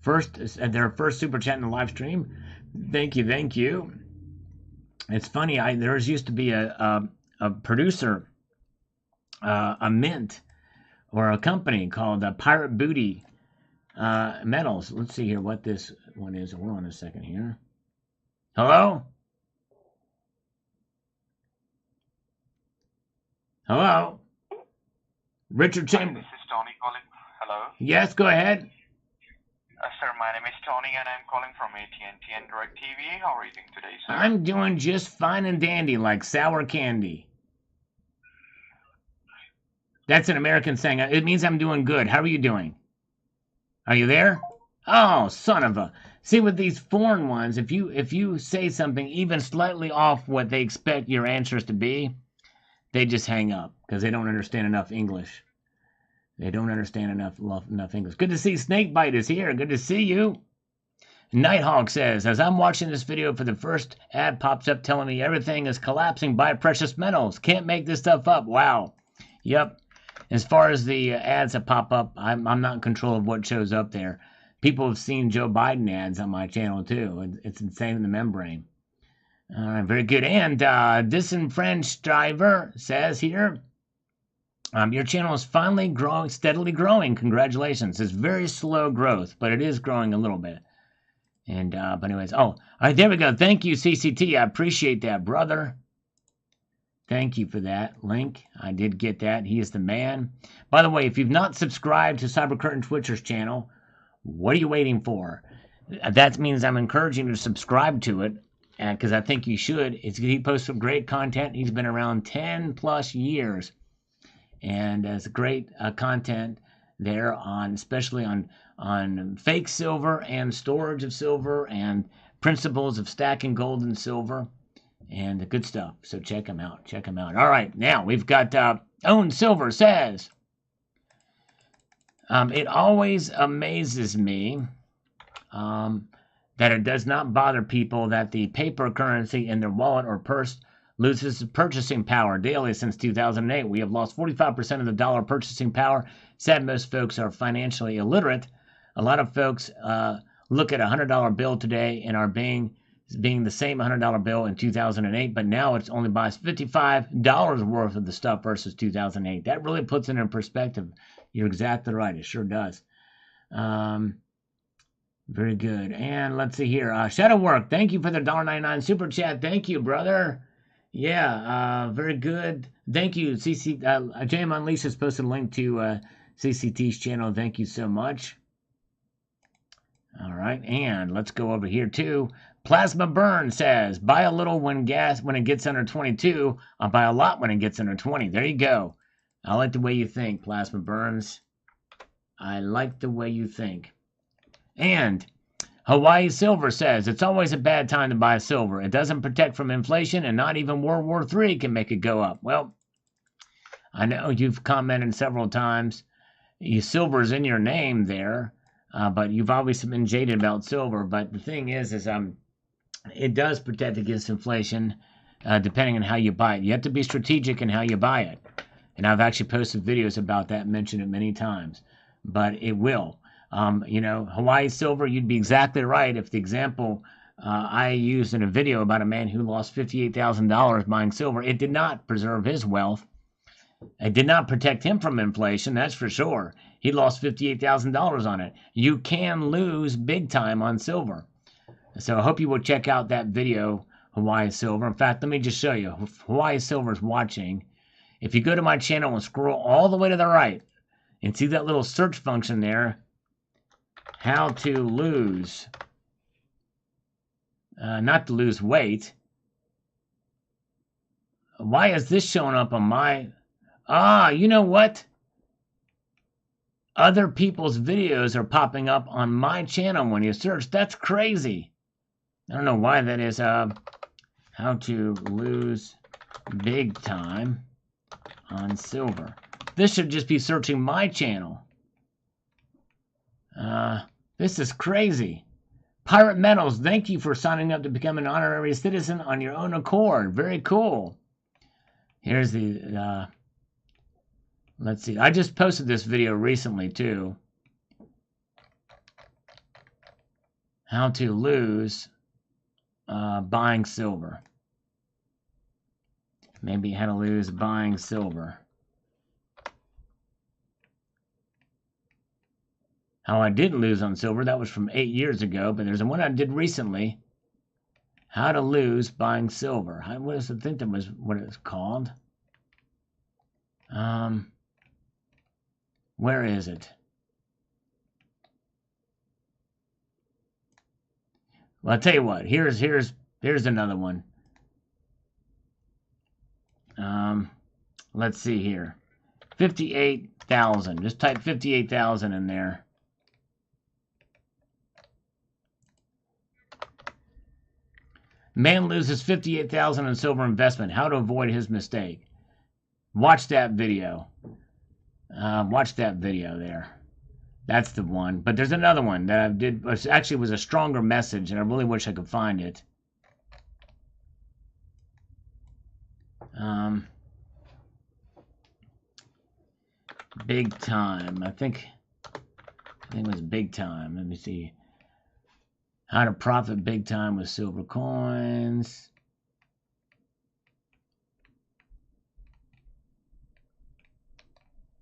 Their first super chat in the live stream. Thank you, thank you. It's funny. There used to be a producer, a mint, or a company called Pirate Booty Metals. Let's see here what this one is. Hold on a second here. Hello? Hello? Richard Hi, Chambers. this is Tony calling. Hello. Yes, go ahead. Sir, my name is Tony and I'm calling from AT&T and Direct TV. How are you doing today, sir? I'm doing just fine and dandy like sour candy. That's an American saying. It means I'm doing good. How are you doing? Are you there? Oh, son of a. See, with these foreign ones, if you say something even slightly off what they expect your answers to be, they just hang up because they don't understand enough English. They don't understand enough English. Good to see Snakebite is here. Good to see you. Nighthawk says, as I'm watching this video for the first ad pops up telling me everything is collapsing by precious metals. Can't make this stuff up. Wow. Yep. As far as the ads that pop up, I'm not in control of what shows up there. People have seen Joe Biden ads on my channel too. It's insane in the membrane. All right, very good. And Disenfranchised Driver says here, your channel is finally growing, steadily growing. Congratulations. It's very slow growth, but it is growing a little bit. And but anyways, all right, there we go. Thank you, CCT. I appreciate that, brother. Thank you for that link. I did get that. He is the man. By the way, if you've not subscribed to Cybercurtain Twitcher's channel, what are you waiting for? That means I'm encouraging you to subscribe to it, because I think you should. He posts some great content. He's been around 10 plus years, and it's great content there on, especially on fake silver and storage of silver and principles of stacking gold and silver and the good stuff. So check him out. Check him out. All right, now we've got Own Silver says, it always amazes me that it does not bother people that the paper currency in their wallet or purse loses purchasing power daily since 2008. We have lost 45% of the dollar purchasing power. Said most folks are financially illiterate. A lot of folks look at a $100 bill today and are being the same $100 bill in 2008, but now it's only buys $55 worth of the stuff versus 2008. That really puts it in perspective. You're exactly right. It sure does. Very good. And let's see here. Shadow Work, thank you for the $1.99 super chat. Thank you, brother. Yeah, very good. Thank you, CC. JM Unleashed has posted a link to CCT's channel. Thank you so much. All right, and let's go over here too. Plasma Burn says, buy a little when it gets under 22. I'll buy a lot when it gets under 20. There you go. I like the way you think, Plasma Burns. I like the way you think. And Hawaii Silver says, it's always a bad time to buy silver. It doesn't protect from inflation, and not even World War III can make it go up. Well, I know you've commented several times. Silver's in your name there, but you've obviously been jaded about silver. But the thing is it does protect against inflation, depending on how you buy it. You have to be strategic in how you buy it. And I've actually posted videos about that, mentioned it many times. But it will. Hawaii Silver, you'd be exactly right if the example I used in a video about a man who lost $58,000 buying silver, it did not preserve his wealth. It did not protect him from inflation, that's for sure. He lost $58,000 on it. You can lose big time on silver. So I hope you will check out that video, Hawaii Silver. In fact, let me just show you. Hawaii Silver's watching. If you go to my channel and scroll all the way to the right and see that little search function there, how to lose, not to lose weight. Why is this showing up on my, you know what? Other people's videos are popping up on my channel when you search. That's crazy. I don't know why that is. How to lose big time on silver. This should just be searching my channel. This is crazy. Pirate Metals, thank you for signing up to become an honorary citizen on your own accord. Very cool. Here's the, let's see. I just posted this video recently, too. How to lose buying silver. Maybe how to lose buying silver. How I did lose on silver, that was from 8 years ago, but there's one I did recently. How to lose buying silver. I think that was what it was called. Where is it? Well, I'll tell you what. Here's another one. Let's see here. 58,000. Just type 58,000 in there. Man loses 58,000 in silver investment. How to avoid his mistake. Watch that video. Watch that video there. That's the one. But there's another one that I did. Actually, was a stronger message, and I really wish I could find it. Big time. I think it was big time. Let me see. How to profit big time with silver coins.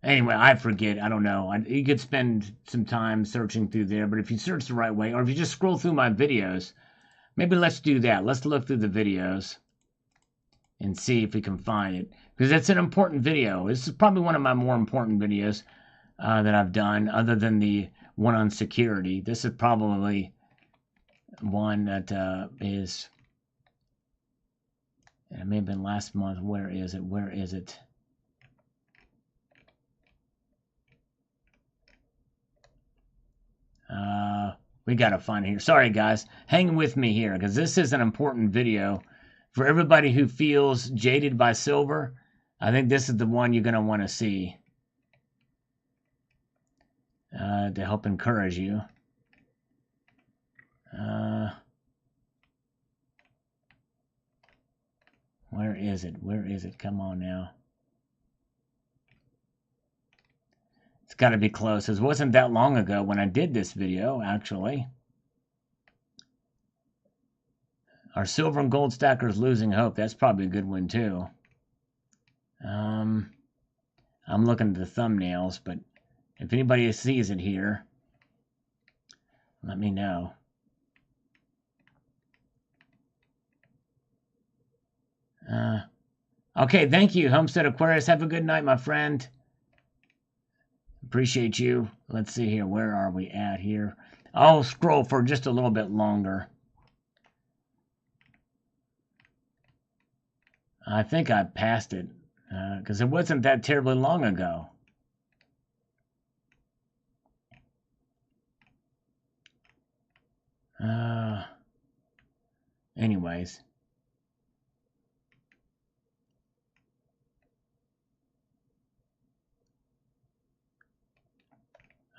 Anyway, I forget. I don't know. You could spend some time searching through there, but if you search the right way, or if you just scroll through my videos, maybe let's do that. Let's look through the videos and see if we can find it. Because it's an important video. This is probably one of my more important videos that I've done, other than the one on security. This is probably one that is... It may have been last month. Where is it? Where is it? We got to find it here. Sorry, guys. Hang with me here, because this is an important video for everybody who feels jaded by silver. I think this is the one you're going to want to see to help encourage you. Where is it? Where is it? Come on now. It's got to be close. It wasn't that long ago when I did this video, actually. Are silver and gold stackers losing hope? That's probably a good one, too. I'm looking at the thumbnails, but if anybody sees it here, let me know. Okay, thank you, Homestead Aquarius. Have a good night, my friend. Appreciate you. Let's see here. Where are we at here? I'll scroll for just a little bit longer. I think I passed it because it wasn't that terribly long ago. Anyways.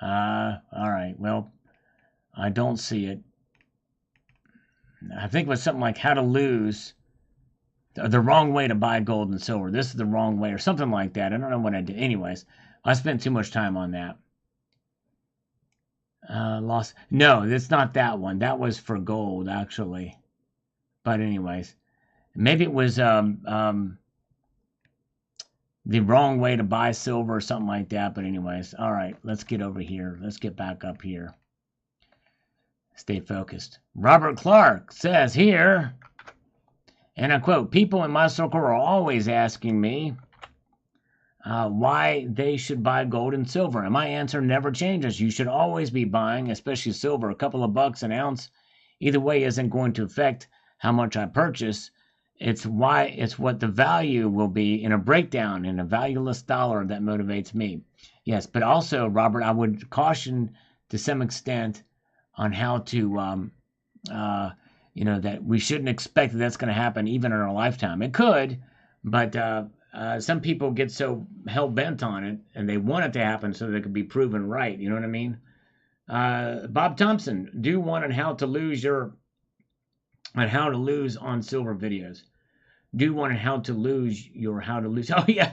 All right. Well, I don't see it. I think it was something like how to lose the wrong way to buy gold and silver. This is the wrong way or something like that. I don't know what I did. Anyways, I spent too much time on that. Lost. No, it's not that one. That was for gold, actually. But anyways, maybe it was the wrong way to buy silver or something like that. But anyways, all right, let's get over here. Let's get back up here. Stay focused. Robert Clark says here, and I quote, people in my circle are always asking me why they should buy gold and silver. And my answer never changes. You should always be buying, especially silver. A couple of bucks an ounce, either way, isn't going to affect how much I purchase. It's what the value will be in a breakdown in a valueless dollar that motivates me. Yes, but also, Robert, I would caution to some extent on how to, that we shouldn't expect that that's going to happen even in our lifetime. It could, but some people get so hell-bent on it, and they want it to happen so that it could be proven right. You know what I mean? Bob Thompson, do one on how to lose on silver videos. Do one on how to lose. Oh, yeah.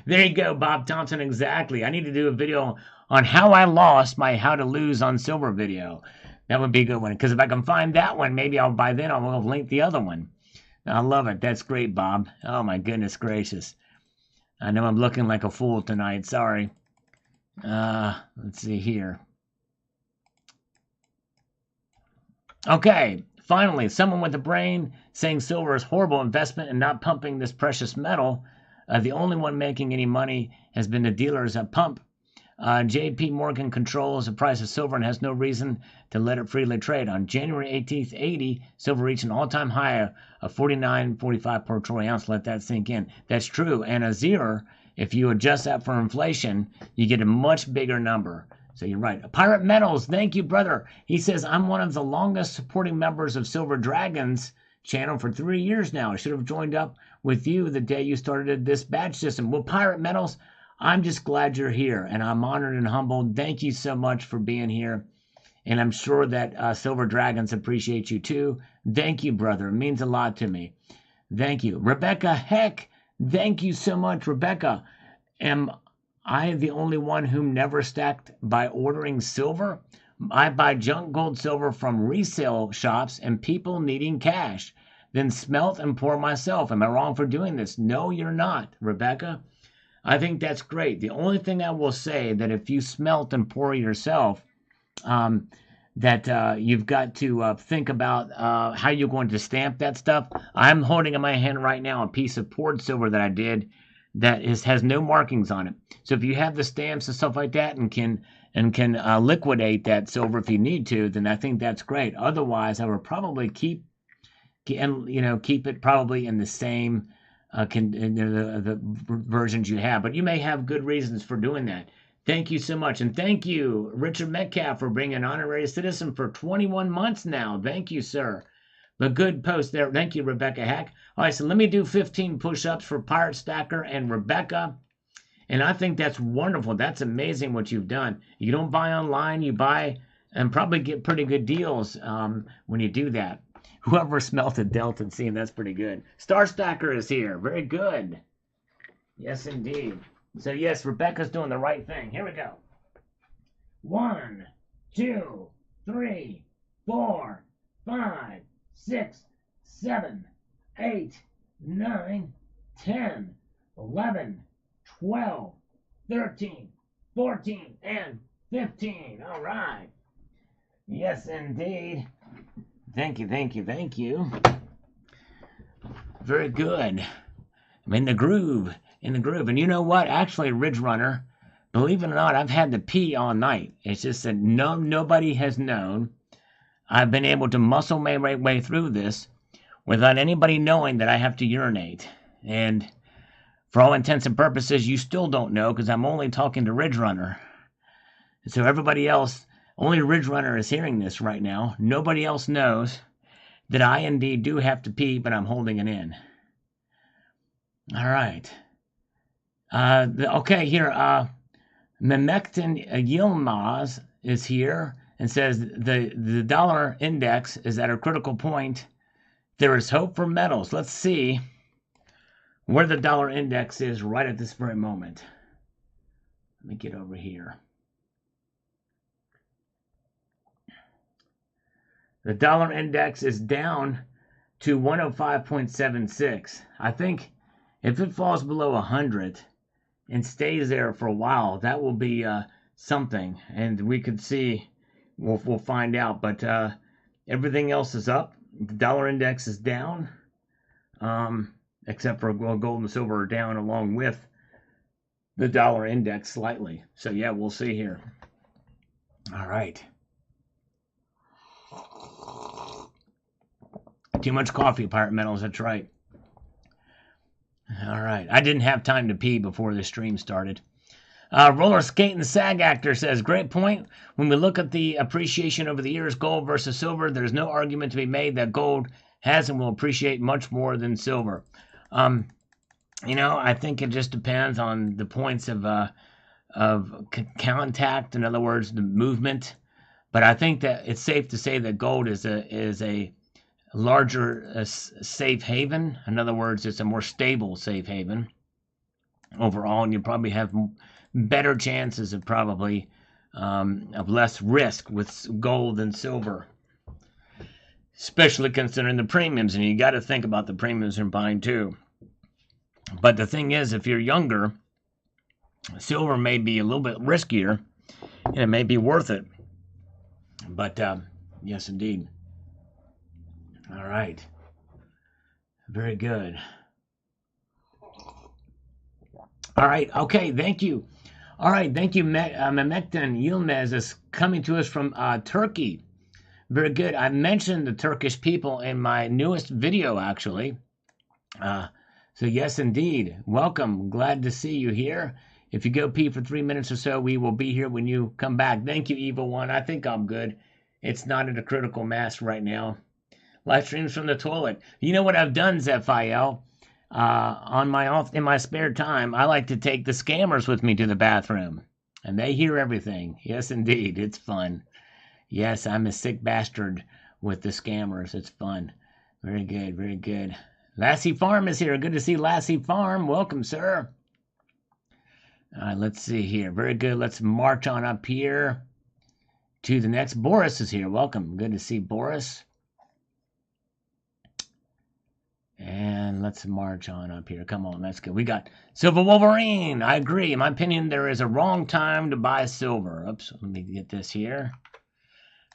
There you go, Bob Thompson. Exactly. I need to do a video on how I lost my how to lose on silver video. That would be a good one. Because if I can find that one, maybe by then I will have linked the other one. I love it. That's great, Bob. Oh, my goodness gracious. I know I'm looking like a fool tonight. Sorry. Let's see here. Okay. Finally, someone with a brain saying silver is horrible investment and not pumping this precious metal. The only one making any money has been the dealers at pump. JP Morgan controls the price of silver and has no reason to let it freely trade. On January 18th, 80, silver reached an all-time high of 49.45 per troy ounce. Let that sink in. That's true. And a zero, if you adjust that for inflation, you get a much bigger number. So you're right. Pirate Metals, thank you, brother. He says, I'm one of the longest supporting members of Silver Dragons channel for 3 years now. I should have joined up with you the day you started this badge system. Well, Pirate Metals, I'm just glad you're here, and I'm honored and humbled. Thank you so much for being here, and I'm sure that Silver Dragons appreciate you too. Thank you, brother. It means a lot to me. Thank you. Rebecca Heck, thank you so much, Rebecca. Am I the only one who never stacked by ordering silver? I buy junk gold silver from resale shops and people needing cash, then smelt and pour myself. Am I wrong for doing this? No, you're not, Rebecca. I think that's great. The only thing I will say that if you smelt and pour yourself, that you've got to think about how you're going to stamp that stuff. I'm holding in my hand right now a piece of poured silver that I did that has no markings on it. So if you have the stamps and stuff like that and can liquidate that silver if you need to, then I think that's great. Otherwise, I would probably keep it probably in the same the versions you have. But you may have good reasons for doing that. Thank you so much. And thank you, Richard Metcalf, for being an honorary citizen for 21 months now. Thank you, sir. The good post there. Thank you, Rebecca Hack. All right, so let me do 15 push-ups for Pirate Stacker and Rebecca. And I think that's wonderful. That's amazing what you've done. You don't buy online. You buy and probably get pretty good deals when you do that. Whoever smelted Delta and seen, that's pretty good. Star Stacker is here. Very good. Yes, indeed. So, yes, Rebecca's doing the right thing. Here we go. 1, 2, 3, 4, 5, 6, 7, 8, 9, 10, 11, 12, 13, 14, and 15. All right. Yes, indeed. Thank you, thank you, thank you. Very good. I'm in the groove, And you know what? Actually, Ridge Runner, believe it or not, I've had to pee all night. It's just that nobody has known. I've been able to muscle my way through this without anybody knowing that I have to urinate. And for all intents and purposes, you still don't know because I'm only talking to Ridge Runner. So everybody else, only Ridge Runner is hearing this right now. Nobody else knows that I indeed do have to pee, but I'm holding it in. All right. Okay, here. Memektin Yilmaz is here and says the dollar index is at a critical point. There is hope for metals. Let's see where the dollar index is right at this very moment. Let me get over here. The dollar index is down to 105.76. I think if it falls below 100 and stays there for a while, that will be something. And we could see, we'll find out. But everything else is up. The dollar index is down, except for gold and silver are down along with the dollar index slightly. So, yeah, we'll see here. All right. Too much coffee, Pirate Metals. That's right. All right. I didn't have time to pee before the stream started. Roller Skating Sag Actor says, great point. When we look at the appreciation over the years, gold versus silver, there's no argument to be made that gold has and will appreciate much more than silver. I think it just depends on the points of contact. In other words, the movement. But I think that it's safe to say that gold is a larger safe haven. In other words, it's a more stable safe haven overall, and you probably have better chances of probably of less risk with gold than silver, especially considering the premiums. And you got to think about the premiums in buying too. But the thing is, if you're younger, silver may be a little bit riskier, and it may be worth it. But yes, indeed. All right. Very good. All right. Okay. Thank you. All right. Thank you, Mehmettin Yilmaz is coming to us from Turkey. Very good. I mentioned the Turkish people in my newest video, actually. So yes, indeed. Welcome. Glad to see you here. If you go pee for 3 minutes or so, we will be here when you come back. Thank you, Evil One. I think I'm good. It's not at a critical mass right now. Live streams from the toilet. You know what I've done, Zephiel? In my spare time, I like to take the scammers with me to the bathroom, and they hear everything. Yes, indeed. It's fun. Yes, I'm a sick bastard with the scammers. It's fun. Very good. Very good. Lassie Farm is here. Good to see Lassie Farm. Welcome, sir. All right, let's see here. Very good. Let's march on up here to the next. Boris is here. Welcome. Good to see Boris. And let's march on up here. Come on, let's go. We got Silver Wolverine. I agree. In my opinion, there is a wrong time to buy silver. Oops, let me get this here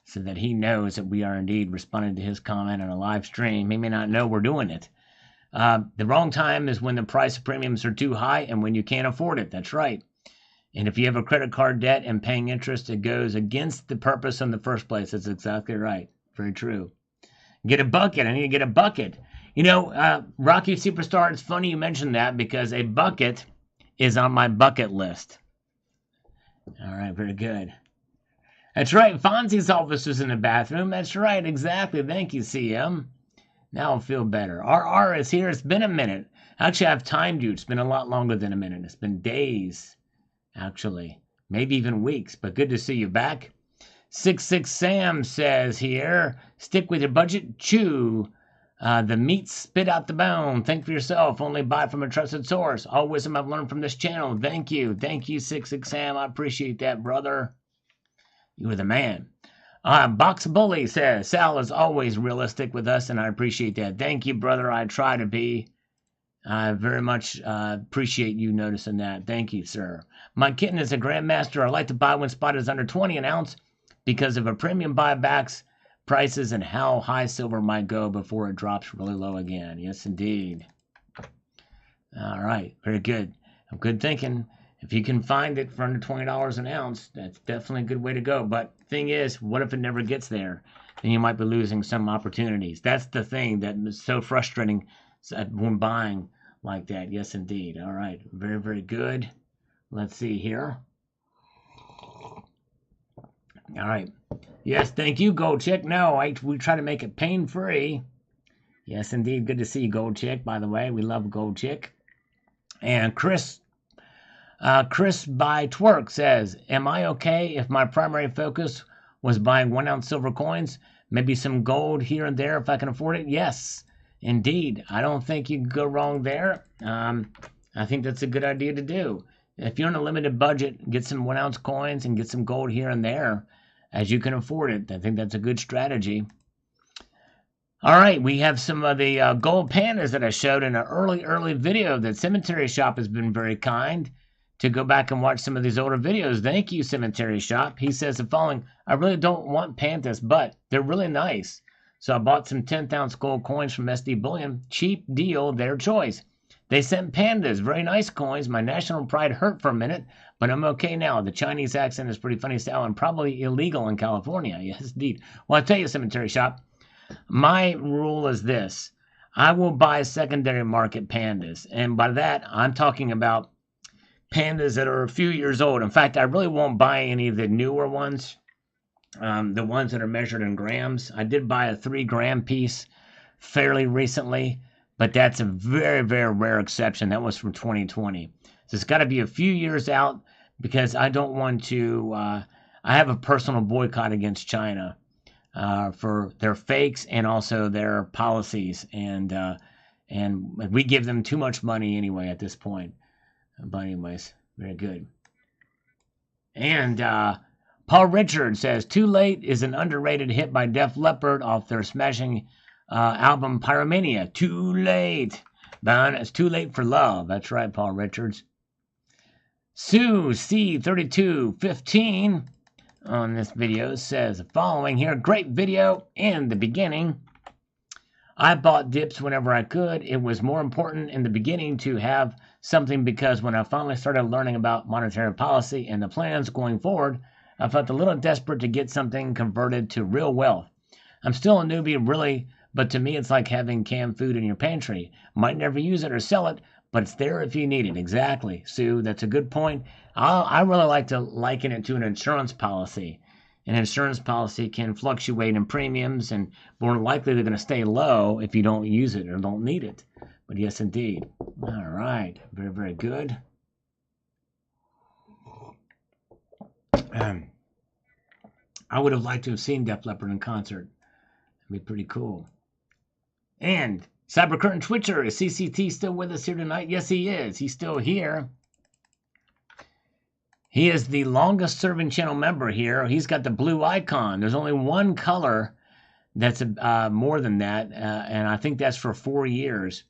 so that he knows that we are indeed responding to his comment on a live stream. He may not know we're doing it. The wrong time is when the price of premiums are too high and when you can't afford it. That's right. And if you have a credit card debt and paying interest, it goes against the purpose in the first place. That's exactly right. Very true. Get a bucket. I need to get a bucket. You know, Rocky Superstar, it's funny you mentioned that because a bucket is on my bucket list. All right, very good. That's right. Fonzie's office is in the bathroom. That's right. Exactly. Thank you, CM. Now I feel better. RR is here. It's been a minute. Actually, I've timed you. It's been a lot longer than a minute. It's been days, actually. Maybe even weeks. But good to see you back. 66 Sam says here, stick with your budget. Chew. The meat spit out the bone. Think for yourself. Only buy from a trusted source. All wisdom I've learned from this channel. Thank you. Thank you, 66 Sam. I appreciate that, brother. You were the man. Box Bully says, Sal is always realistic with us, and I appreciate that. Thank you, brother. I try to be. I very much appreciate you noticing that. Thank you, sir. My kitten is a grandmaster. I like to buy when spot is under 20 an ounce because of a premium buybacks, prices, and how high silver might go before it drops really low again. Yes, indeed. All right. Very good. Good thinking. If you can find it for under $20 an ounce, that's definitely a good way to go. But thing is, what if it never gets there? Then you might be losing some opportunities. That's the thing that is so frustrating when buying like that. Yes, indeed. All right. Very, very good. Let's see here. All right. Yes, thank you, Gold Chick. No, we try to make it pain-free. Yes, indeed. Good to see you, Gold Chick, by the way. We love Gold Chick. And Chris by Twerk says, am I okay if my primary focus was buying 1 ounce silver coins? Maybe some gold here and there if I can afford it? Yes, indeed. I don't think you can go wrong there. I think that's a good idea to do. If you're on a limited budget, get some 1 ounce coins and get some gold here and there as you can afford it. I think that's a good strategy. All right, we have some of the gold pandas that I showed in an early video. That Cemetery Shop has been very kind to go back and watch some of these older videos. Thank you, Cemetery Shop. He says the following, I really don't want pandas, but they're really nice. So I bought some 10th ounce gold coins from SD Bullion. Cheap deal, their choice. They sent pandas, very nice coins. My national pride hurt for a minute, but I'm okay now. The Chinese accent is pretty funny style and probably illegal in California. Yes, indeed. Well, I'll tell you, Cemetery Shop, my rule is this. I will buy secondary market pandas. And by that, I'm talking about pandas that are a few years old. In fact, I really won't buy any of the newer ones, the ones that are measured in grams. I did buy a 3-gram piece fairly recently, but that's a very, very rare exception. That was from 2020. So it's got to be a few years out because I don't want to, I have a personal boycott against China for their fakes and also their policies. And we give them too much money anyway at this point. But anyways, very good. And Paul Richards says, Too Late is an underrated hit by Def Leppard off their smashing album Pyromania. Too late. Don, it's too late for love. That's right, Paul Richards. Sue C3215 on this video says the following here. Great video in the beginning. I bought dips whenever I could. It was more important in the beginning to have something because when I finally started learning about monetary policy and the plans going forward, I felt a little desperate to get something converted to real wealth. I'm still a newbie, really, but to me, it's like having canned food in your pantry. Might never use it or sell it, but it's there if you need it. Exactly, Sue. That's a good point. I really like to liken it to an insurance policy. An insurance policy can fluctuate in premiums, and more likely they're going to stay low if you don't use it or don't need it. But yes, indeed. All right. Very, very good. I would have liked to have seen Def Leppard in concert. That'd be pretty cool. And Cyber Curtain Twitcher, is CCT still with us here tonight? Yes, he is. He's still here. He is the longest serving channel member here. He's got the blue icon. There's only one color that's more than that, and I think that's for 4 years.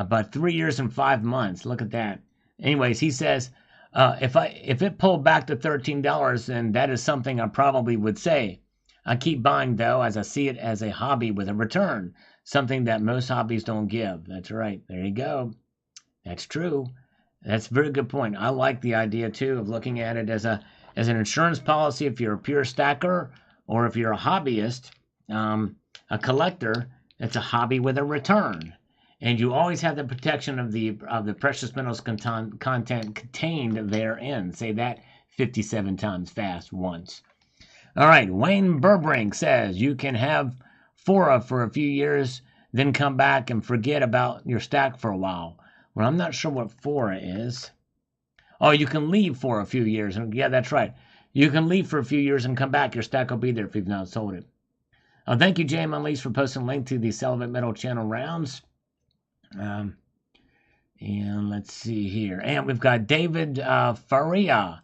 But 3 years and 5 months. Look at that. Anyways, he says, if it pulled back to $13, then that is something I probably would say. I keep buying, though, as I see it as a hobby with a return, something that most hobbies don't give. That's right. There you go. That's true. That's a very good point. I like the idea, too, of looking at it as an insurance policy if you're a pure stacker, or if you're a hobbyist, a collector, it's a hobby with a return. And you always have the protection of the precious metals content contained therein. Say that 57 times fast once. All right, Wayne Burbrink says you can have Fora for a few years, then come back and forget about your stack for a while. Well, I'm not sure what Fora is. Oh, you can leave for a few years. Yeah, that's right. You can leave for a few years and come back. Your stack will be there if you've not sold it. Thank you, Jay Unleashed, for posting a link to the Celibate Metal Channel rounds. And let's see here. And we've got David Faria,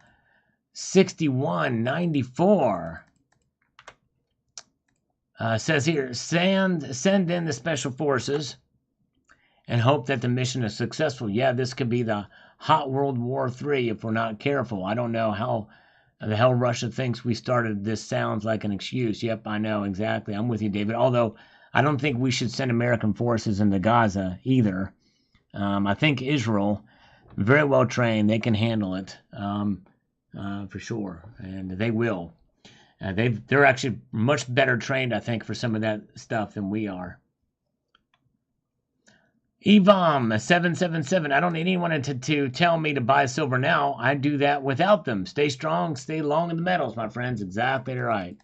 6194. Says here, send in the special forces and hope that the mission is successful. Yeah, this could be the hot World War III if we're not careful. I don't know how the hell Russia thinks we started this. Sounds like an excuse. Yep, I know, exactly. I'm with you, David. Although I don't think we should send American forces into Gaza either. I think Israel, very well trained, they can handle it for sure, and they will. They're actually much better trained, I think, for some of that stuff than we are. Evom777, I don't need anyone to tell me to buy silver now. I do that without them. Stay strong, stay long in the metals, my friends. Exactly right.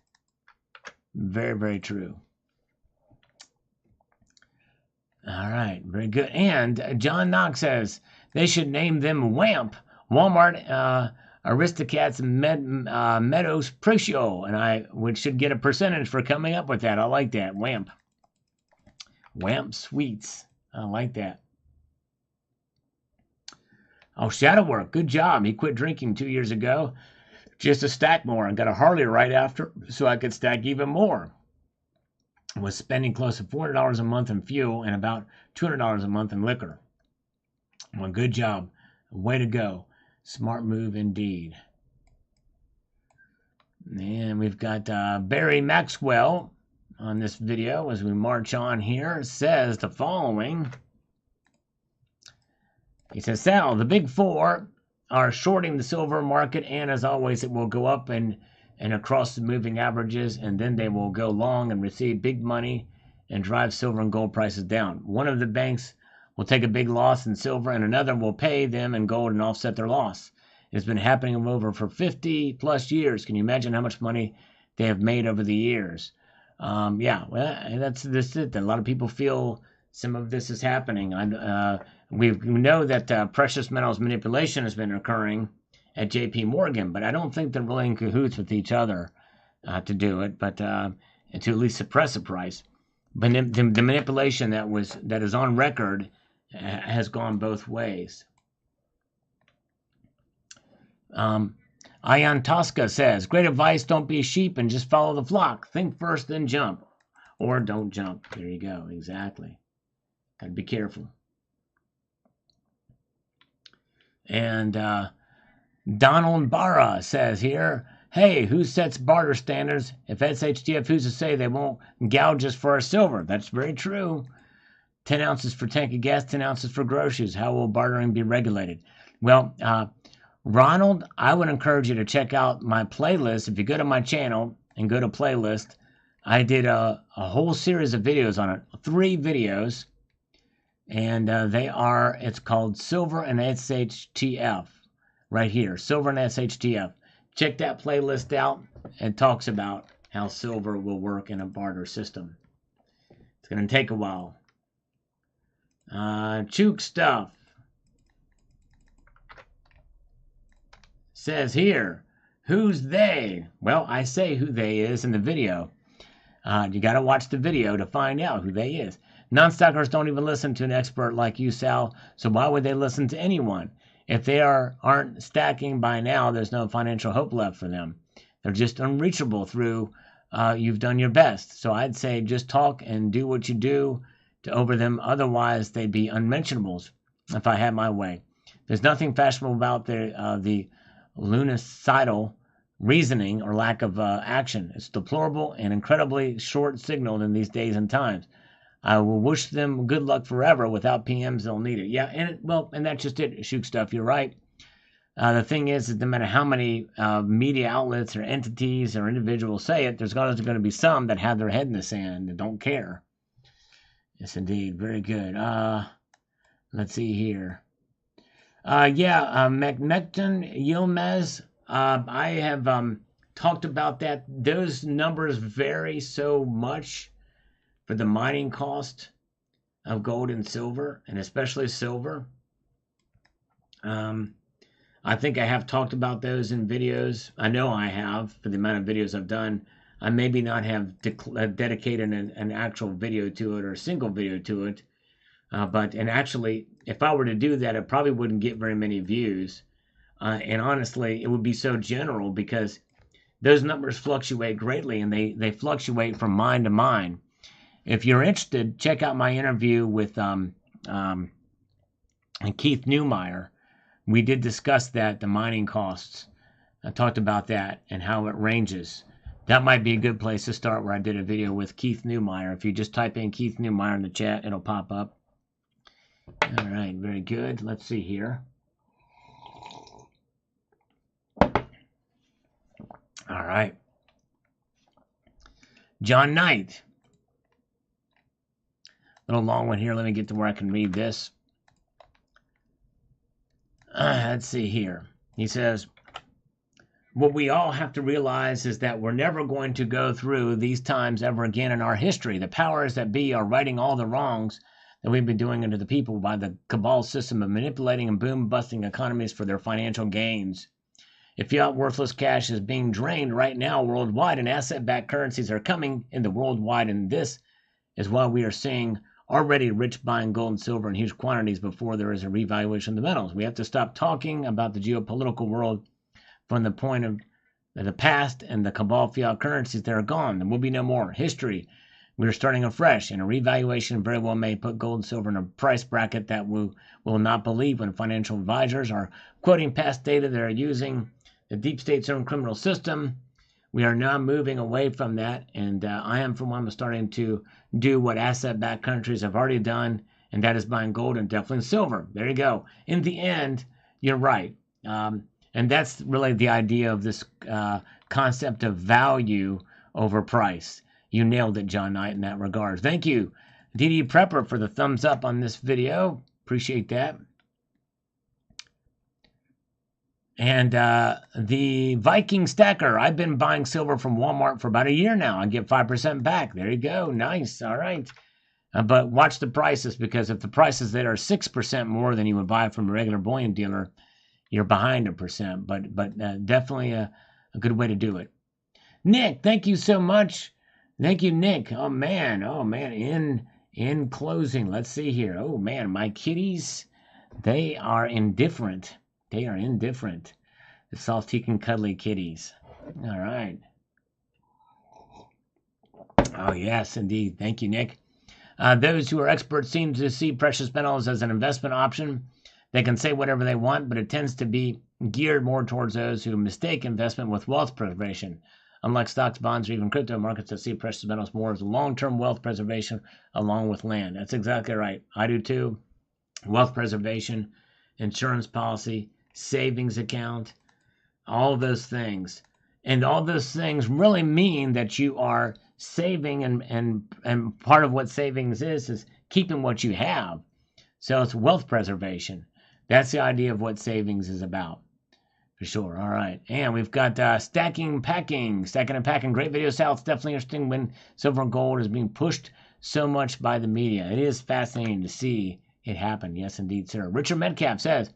Very, very true. All right, very good. And John Knox says they should name them WAMP, Walmart Aristocats Meadows Precio, and which should get a percentage for coming up with that. I like that. WAMP Sweets. I like that. Oh, Shadow Work. Good job. He quit drinking 2 years ago just to stack more and got a Harley right after so I could stack even more. Was spending close to $400 a month in fuel and about $200 a month in liquor. Well, good job. Way to go. Smart move indeed. And we've got Barry Maxwell on this video as we march on here. Says the following. He says, Sal, the big four are shorting the silver market, and as always, it will go up and across the moving averages, and then they will go long and receive big money and drive silver and gold prices down. One of the banks will take a big loss in silver, and another will pay them in gold and offset their loss. It's been happening over for 50 plus years. Can you imagine how much money they have made over the years? Yeah, well, that's it. A lot of people feel some of this is happening. We know that precious metals manipulation has been occurring at J.P. Morgan, but I don't think they're really in cahoots with each other to do it, but to at least suppress the price. But the manipulation that is on record has gone both ways. Ion Tosca says, great advice, don't be a sheep and just follow the flock. Think first, then jump. Or don't jump. There you go. Exactly. Gotta be careful. And Donald Barra says here, Hey, who sets barter standards? If SHTF, who's to say they won't gouge us for our silver? That's very true. 10 ounces for tank of gas, 10 ounces for groceries. How will bartering be regulated? Well, Ronald, I would encourage you to check out my playlist. If you go to my channel and go to playlist, I did a whole series of videos on it, 3 videos, and it's called Silver and SHTF, right here, Silver and SHTF. Check that playlist out. It talks about how silver will work in a barter system. It's going to take a while. Chook Stuff says here, who's they? Well, I say who they is in the video. You got to watch the video to find out who they is. Non-stockers don't even listen to an expert like you, Sal, so why would they listen to anyone? If they aren't stacking by now, there's no financial hope left for them. They're just unreachable through you've done your best. So I'd say just talk and do what you do to over them. Otherwise, they'd be unmentionables if I had my way. There's nothing fashionable about the lunacidal reasoning or lack of action. It's deplorable and incredibly short-signaled in these days and times. I will wish them good luck forever. Without PMs, they'll need it. Yeah, and that's just it, Shoot Stuff. You're right. The thing is no matter how many media outlets or entities or individuals say it, there's always going to be some that have their head in the sand and don't care. Yes, indeed. Very good. Let's see here. McNecton Yilmaz, I have talked about that. Those numbers vary so much for the mining cost of gold and silver, and especially silver. I think I have talked about those in videos. I know I have, for the amount of videos I've done. I maybe not have dedicated an actual video to it or a single video to it. And actually, if I were to do that, it probably wouldn't get very many views. And honestly, it would be so general because those numbers fluctuate greatly, and they fluctuate from mine to mine. If you're interested, check out my interview with Keith Neumeyer. We did discuss that, the mining costs. I talked about that and how it ranges. That might be a good place to start, where I did a video with Keith Neumeyer. If you just type in Keith Neumeyer in the chat, it'll pop up. All right, very good. Let's see here. All right. John Knight. A little long one here. Let me get to where I can read this. Let's see here. He says, what we all have to realize is that we're never going to go through these times ever again in our history. The powers that be are righting all the wrongs that we've been doing unto the people by the cabal system of manipulating and boom-busting economies for their financial gains. If fiat worthless cash is being drained right now worldwide, and asset-backed currencies are coming in the worldwide, and this is why we are seeing already rich buying gold and silver in huge quantities before there is a revaluation of the metals. We have to stop talking about the geopolitical world from the point of the past and the cabal fiat currencies that are gone. There will be no more. History. We are starting afresh, and a revaluation very well may put gold and silver in a price bracket that we will not believe when financial advisors are quoting past data that are using the deep state's own criminal system. We are now moving away from that, and I am, for one, starting to do what asset-backed countries have already done, and that is buying gold and definitely silver. There you go. In the end, you're right. And that's really the idea of this concept of value over price. You nailed it, John Knight, in that regard. Thank you, DD Prepper, for the thumbs up on this video. Appreciate that. And the Viking Stacker. I've been buying silver from Walmart for about a year now. I get 5% back. There you go. Nice. All right. But watch the prices, because if the prices that are 6% more than you would buy from a regular bullion dealer, you're behind 1%. But definitely a good way to do it. Nick, thank you so much. Thank you, Nick. Oh man. In closing, let's see here. Oh man, my kitties, they are indifferent. They are indifferent. The soft-cheek and cuddly kitties. All right. Oh, yes, indeed. Thank you, Nick. Those who are experts seem to see precious metals as an investment option. They can say whatever they want, but it tends to be geared more towards those who mistake investment with wealth preservation. Unlike stocks, bonds, or even crypto markets that see precious metals more as long-term wealth preservation along with land. That's exactly right. I do too. Wealth preservation, insurance policy, savings account, all of those things. And all those things really mean that you are saving, and part of what savings is keeping what you have. So it's wealth preservation. That's the idea of what savings is about. For sure. All right. And we've got stacking and packing. Great video, Sal. It's definitely interesting when silver and gold is being pushed so much by the media. It is fascinating to see it happen. Yes, indeed, sir. Richard Metcalf says,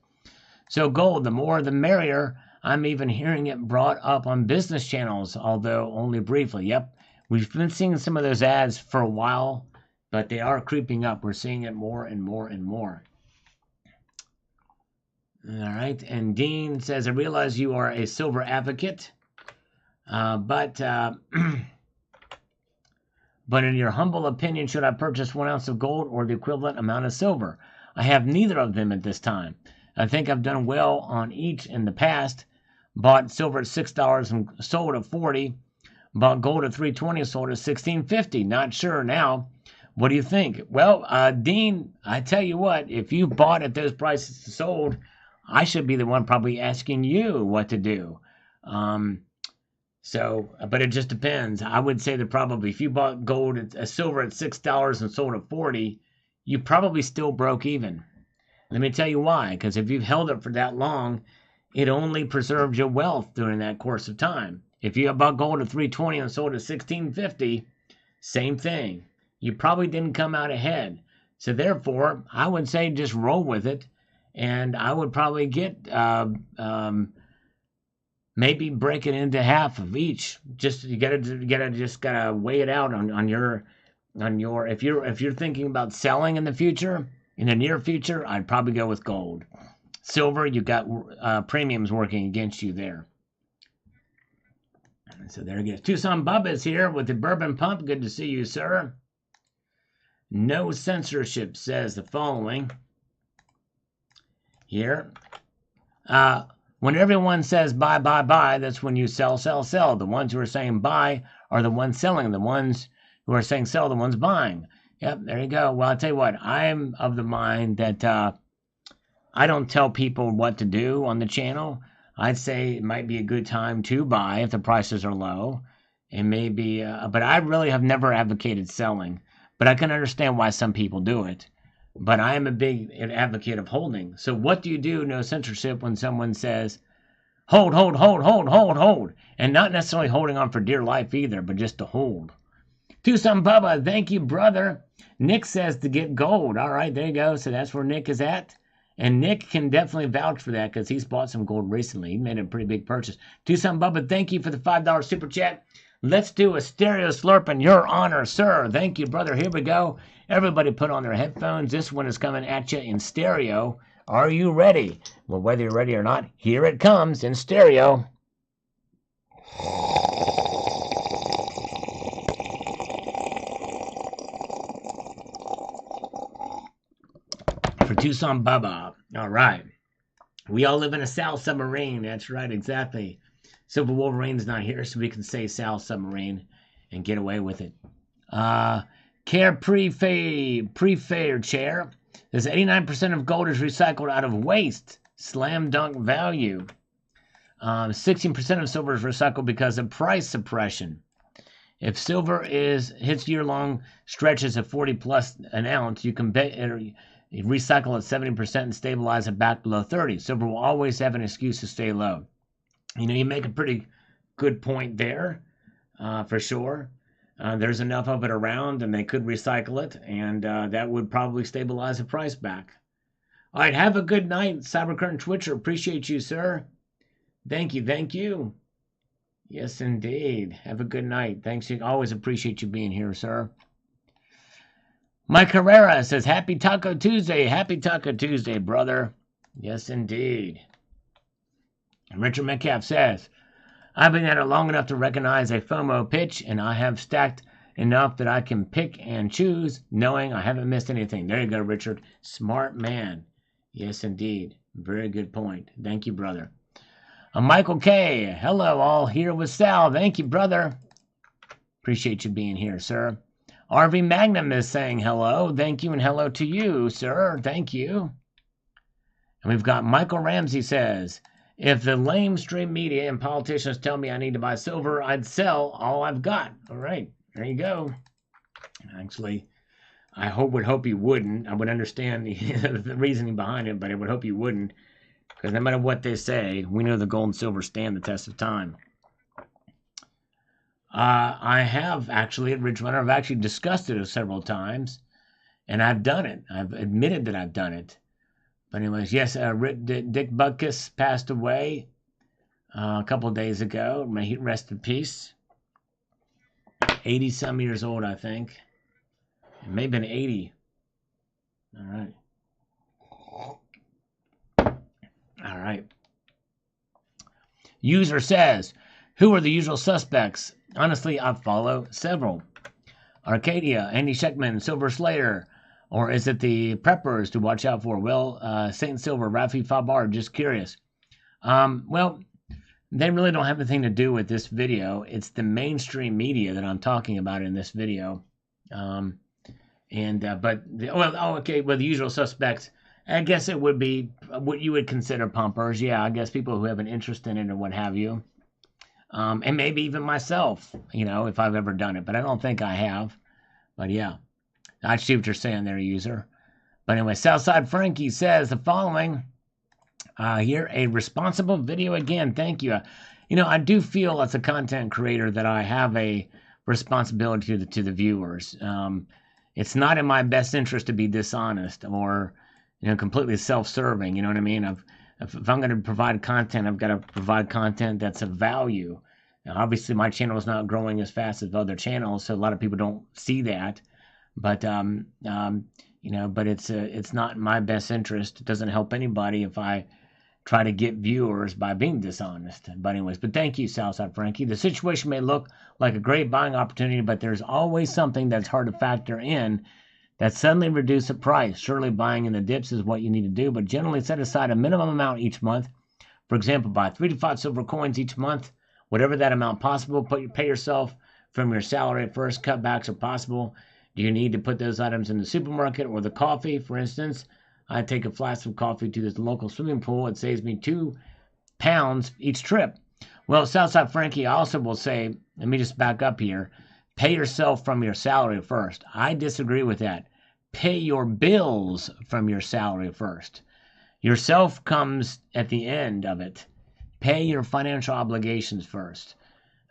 so gold, the more the merrier. I'm even hearing it brought up on business channels, although only briefly. Yep. We've been seeing some of those ads for a while, but they are creeping up. We're seeing it more and more and more. All right, and Dean says, I realize you are a silver advocate, but in your humble opinion, should I purchase 1 ounce of gold or the equivalent amount of silver? I have neither of them at this time. I think I've done well on each in the past. Bought silver at $6 and sold at $40. Bought gold at $3.20 and sold at $16.50. Not sure now. What do you think? Well, Dean, I tell you what, if you bought at those prices and sold, I should be the one probably asking you what to do. But it just depends. I would say that probably if you bought silver at $6 and sold at $40, you probably still broke even. Let me tell you why. Because if you've held it for that long, it only preserved your wealth during that course of time. If you bought gold at $3.20 and sold at $16.50, same thing. You probably didn't come out ahead. So therefore, I would say just roll with it. And I would probably get maybe break it into half of each. Just you gotta weigh it out on your if you're thinking about selling in the near future, I'd probably go with gold. Silver, you got premiums working against you there. So there it goes. Tucson Bubba's here with the Bourbon Pump. Good to see you, sir. No censorship says the following. Here. When everyone says buy, buy, buy, that's when you sell, sell, sell. The ones who are saying buy are the ones selling. The ones who are saying sell, the ones buying. Yep, there you go. Well, I'll tell you what. I'm of the mind that I don't tell people what to do on the channel. I'd say it might be a good time to buy if the prices are low. And maybe, but I really have never advocated selling. But I can understand why some people do it. But I am a big advocate of holding. So what do you do, no censorship, when someone says, hold, hold, hold, hold, hold, hold. And not necessarily holding on for dear life either, but just to hold. Tucson Bubba, thank you, brother. Nick says to get gold. All right, there you go. So that's where Nick is at. And Nick can definitely vouch for that because he's bought some gold recently. He made a pretty big purchase. Tucson Bubba, thank you for the $5 super chat. Let's do a stereo slurp in your honor, sir. Thank you, brother. Here we go. Everybody put on their headphones. This one is coming at you in stereo. Are you ready? Well, whether you're ready or not, here it comes in stereo. For Tucson Bubba. All right. We all live in a Sal submarine. That's right, exactly. Silver Wolverine's not here, so we can say Sal submarine and get away with it. Care Pre-Fair Chair. There's 89% of gold is recycled out of waste. Slam dunk value. 16% of silver is recycled because of price suppression. If silver hits year-long stretches of 40 plus an ounce, you can recycle at 70% and stabilize it back below 30. Silver will always have an excuse to stay low. You know, you make a pretty good point there, for sure. There's enough of it around, and they could recycle it, and that would probably stabilize the price back. All right, have a good night, Cybercurrent Twitcher. Appreciate you, sir. Thank you, thank you. Yes, indeed. Have a good night. Thanks. Always appreciate you being here, sir. Mike Herrera says, Happy Taco Tuesday. Happy Taco Tuesday, brother. Yes, indeed. Richard Metcalf says, I've been at it long enough to recognize a FOMO pitch, and I have stacked enough that I can pick and choose, knowing I haven't missed anything. There you go, Richard. Smart man. Yes, indeed. Very good point. Thank you, brother. Michael K. Hello, all here with Sal. Thank you, brother. Appreciate you being here, sir. RV Magnum is saying hello. Thank you, and hello to you, sir. Thank you. And we've got Michael Ramsey says, if the lamestream media and politicians tell me I need to buy silver, I'd sell all I've got. All right, there you go. Actually, I would hope you wouldn't. I would understand the reasoning behind it, but I would hope you wouldn't. Because no matter what they say, we know the gold and silver stand the test of time. I have actually, at Ridge Runner, I've actually discussed it several times, and I've done it. I've admitted that I've done it. But anyways, yes, Dick Butkus passed away a couple of days ago. May he rest in peace. 80-some years old, I think. It may have been 80. All right. All right. User says, who are the usual suspects? Honestly, I follow several. Arcadia, Andy Scheckman, Silver Slayer, or is it the preppers to watch out for? Well, Saint Silver, Rafi Fabar, just curious. Well, they really don't have anything to do with this video. It's the mainstream media that I'm talking about in this video. Well, the usual suspects, I guess it would be what you would consider pumpers. Yeah, I guess people who have an interest in it or what have you. And maybe even myself, if I've ever done it. But I don't think I have. But yeah, I see what you're saying there, user. But anyway, Southside Frankie says the following. Here, a responsible video again. Thank you. I do feel as a content creator that I have a responsibility to the viewers. It's not in my best interest to be dishonest or, completely self-serving. You know what I mean? If I'm going to provide content, I've got to provide content that's of value. Now, obviously, my channel is not growing as fast as other channels, so a lot of people don't see that. But but it's not in my best interest. It doesn't help anybody if I try to get viewers by being dishonest. But anyways, thank you, Southside Frankie. The situation may look like a great buying opportunity, but there's always something that's hard to factor in that suddenly reduce the price. Surely buying in the dips is what you need to do, but generally set aside a minimum amount each month. For example, buy 3 to 5 silver coins each month, whatever that amount possible. Pay yourself from your salary at first. Cutbacks are possible. Do you need to put those items in the supermarket or the coffee? For instance, I take a flask of coffee to this local swimming pool. It saves me £2 each trip. Well, Southside Frankie also will say, let me just back up here, pay yourself from your salary first. I disagree with that. Pay your bills from your salary first. Yourself comes at the end of it. Pay your financial obligations first.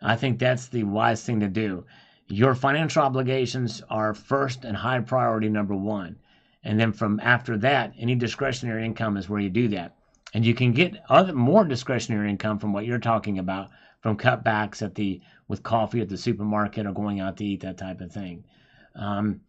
I think that's the wise thing to do. Your financial obligations are first and high priority number one. And then from after that, any discretionary income is where you do that. And you can get more discretionary income from what you're talking about, from cutbacks with coffee at the supermarket or going out to eat, that type of thing. And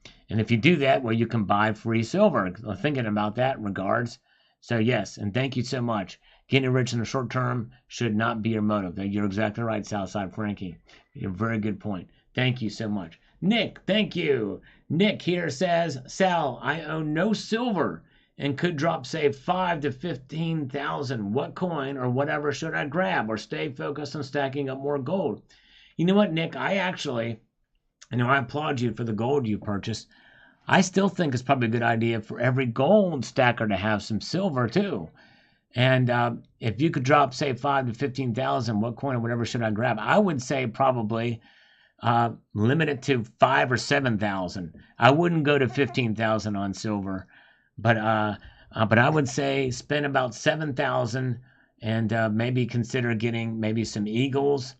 if you do that, well, you can buy free silver. Thinking about that in regards. So yes, and thank you so much. Getting rich in the short term should not be your motive. You're exactly right, Southside Frankie. You're a very good point. Thank you so much. Nick, thank you. Nick here says, Sal, I own no silver and could drop, say, 5 to 15,000. What coin or whatever should I grab or stay focused on stacking up more gold? You know what, Nick? I applaud you for the gold you purchased. I still think it's probably a good idea for every gold stacker to have some silver too. And if you could drop, say, 5 to 15,000, what coin or whatever should I grab? I would say probably limit it to 5 or 7,000. I wouldn't go to 15,000 on silver, but I would say spend about 7,000 and maybe consider getting maybe some eagles,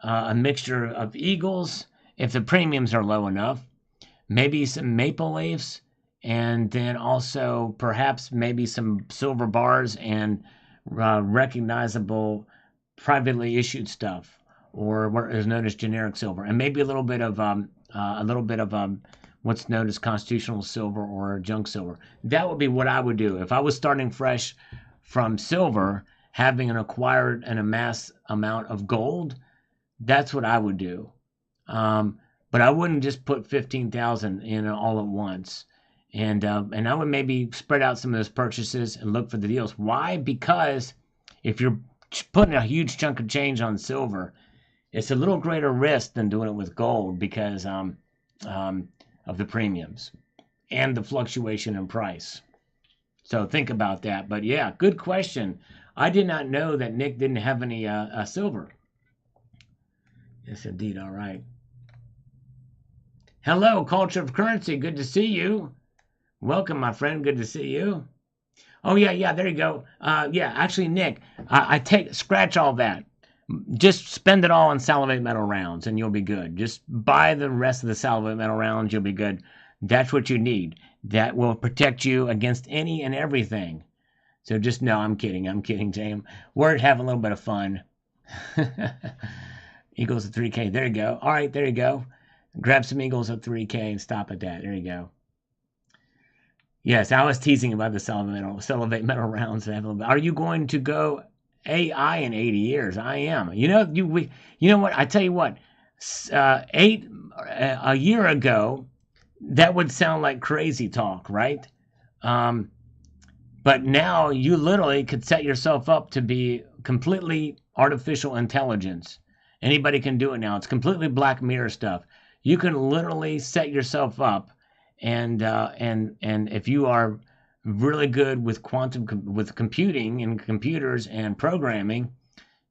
a mixture of eagles if the premiums are low enough, maybe some maple leafs, and then also perhaps maybe some silver bars and recognizable privately issued stuff, or what is known as generic silver, and maybe a little bit of what's known as constitutional silver or junk silver. That would be what I would do if I was starting fresh from silver, having acquired an amassed amount of gold. That's what I would do. But I wouldn't just put 15,000 in all at once. And I would maybe spread out some of those purchases and look for the deals. Why? Because if you're putting a huge chunk of change on silver, it's a little greater risk than doing it with gold because of the premiums and the fluctuation in price. So think about that. But yeah, good question. I did not know that Nick didn't have any silver. Yes, indeed. All right. Hello, Culture of Currency. Good to see you. Welcome, my friend. Good to see you. Oh, yeah. There you go. Yeah, actually, Nick, scratch all that. Just spend it all on salivate metal rounds and you'll be good. Just buy the rest of the salivate metal rounds. You'll be good. That's what you need. That will protect you against any and everything. So just no, I'm kidding, James. We're having a little bit of fun. Eagles at 3K. There you go. All right, there you go. Grab some Eagles at 3K and stop at that. There you go. Yes, I was teasing about the salivate metal rounds. Are you going to go AI in 80 years? I am. You know what? I tell you what. A year ago, that would sound like crazy talk, right? But now you literally could set yourself up to be completely artificial intelligence. Anybody can do it now. It's completely Black Mirror stuff. You can literally set yourself up, and if you are really good with computing and computers and programming,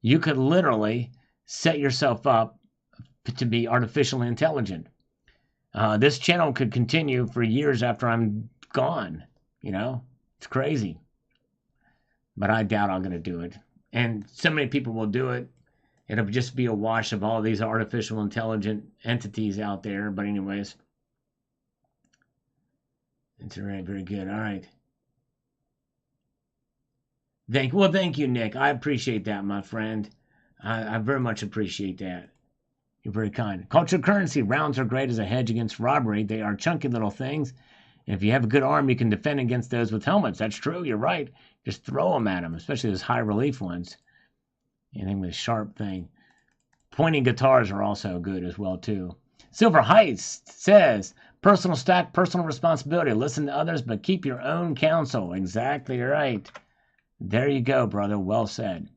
you could literally set yourself up to be artificially intelligent. This channel could continue for years after I'm gone. It's crazy. But I doubt I'm going to do it. And so many people will do it. It'll just be a wash of all these artificial intelligent entities out there. But anyways. It's very, very good. All right. Thank you, Nick. I appreciate that, my friend. I very much appreciate that. You're very kind. Culture currency. Rounds are great as a hedge against robbery. They are chunky little things. And if you have a good arm, you can defend against those with helmets. That's true. You're right. Just throw them at them, especially those high relief ones. Anything with a sharp thing. Pointing guitars are also good as well, too. Silver Heist says, personal stack, personal responsibility. Listen to others, but keep your own counsel. Exactly right. There you go, brother. Well said.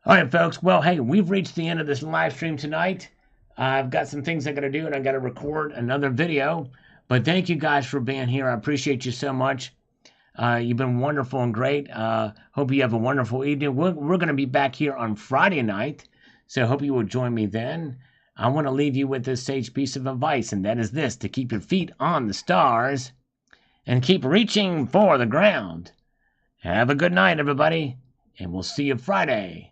All right, folks. Well, hey, we've reached the end of this live stream tonight. I've got some things I got to do, and I got to record another video. But thank you guys for being here. I appreciate you so much. You've been wonderful and great. Hope you have a wonderful evening. We're going to be back here on Friday night, so I hope you will join me then. I want to leave you with this sage piece of advice, and that is this: to keep your feet on the stars and keep reaching for the ground. Have a good night, everybody, and we'll see you Friday.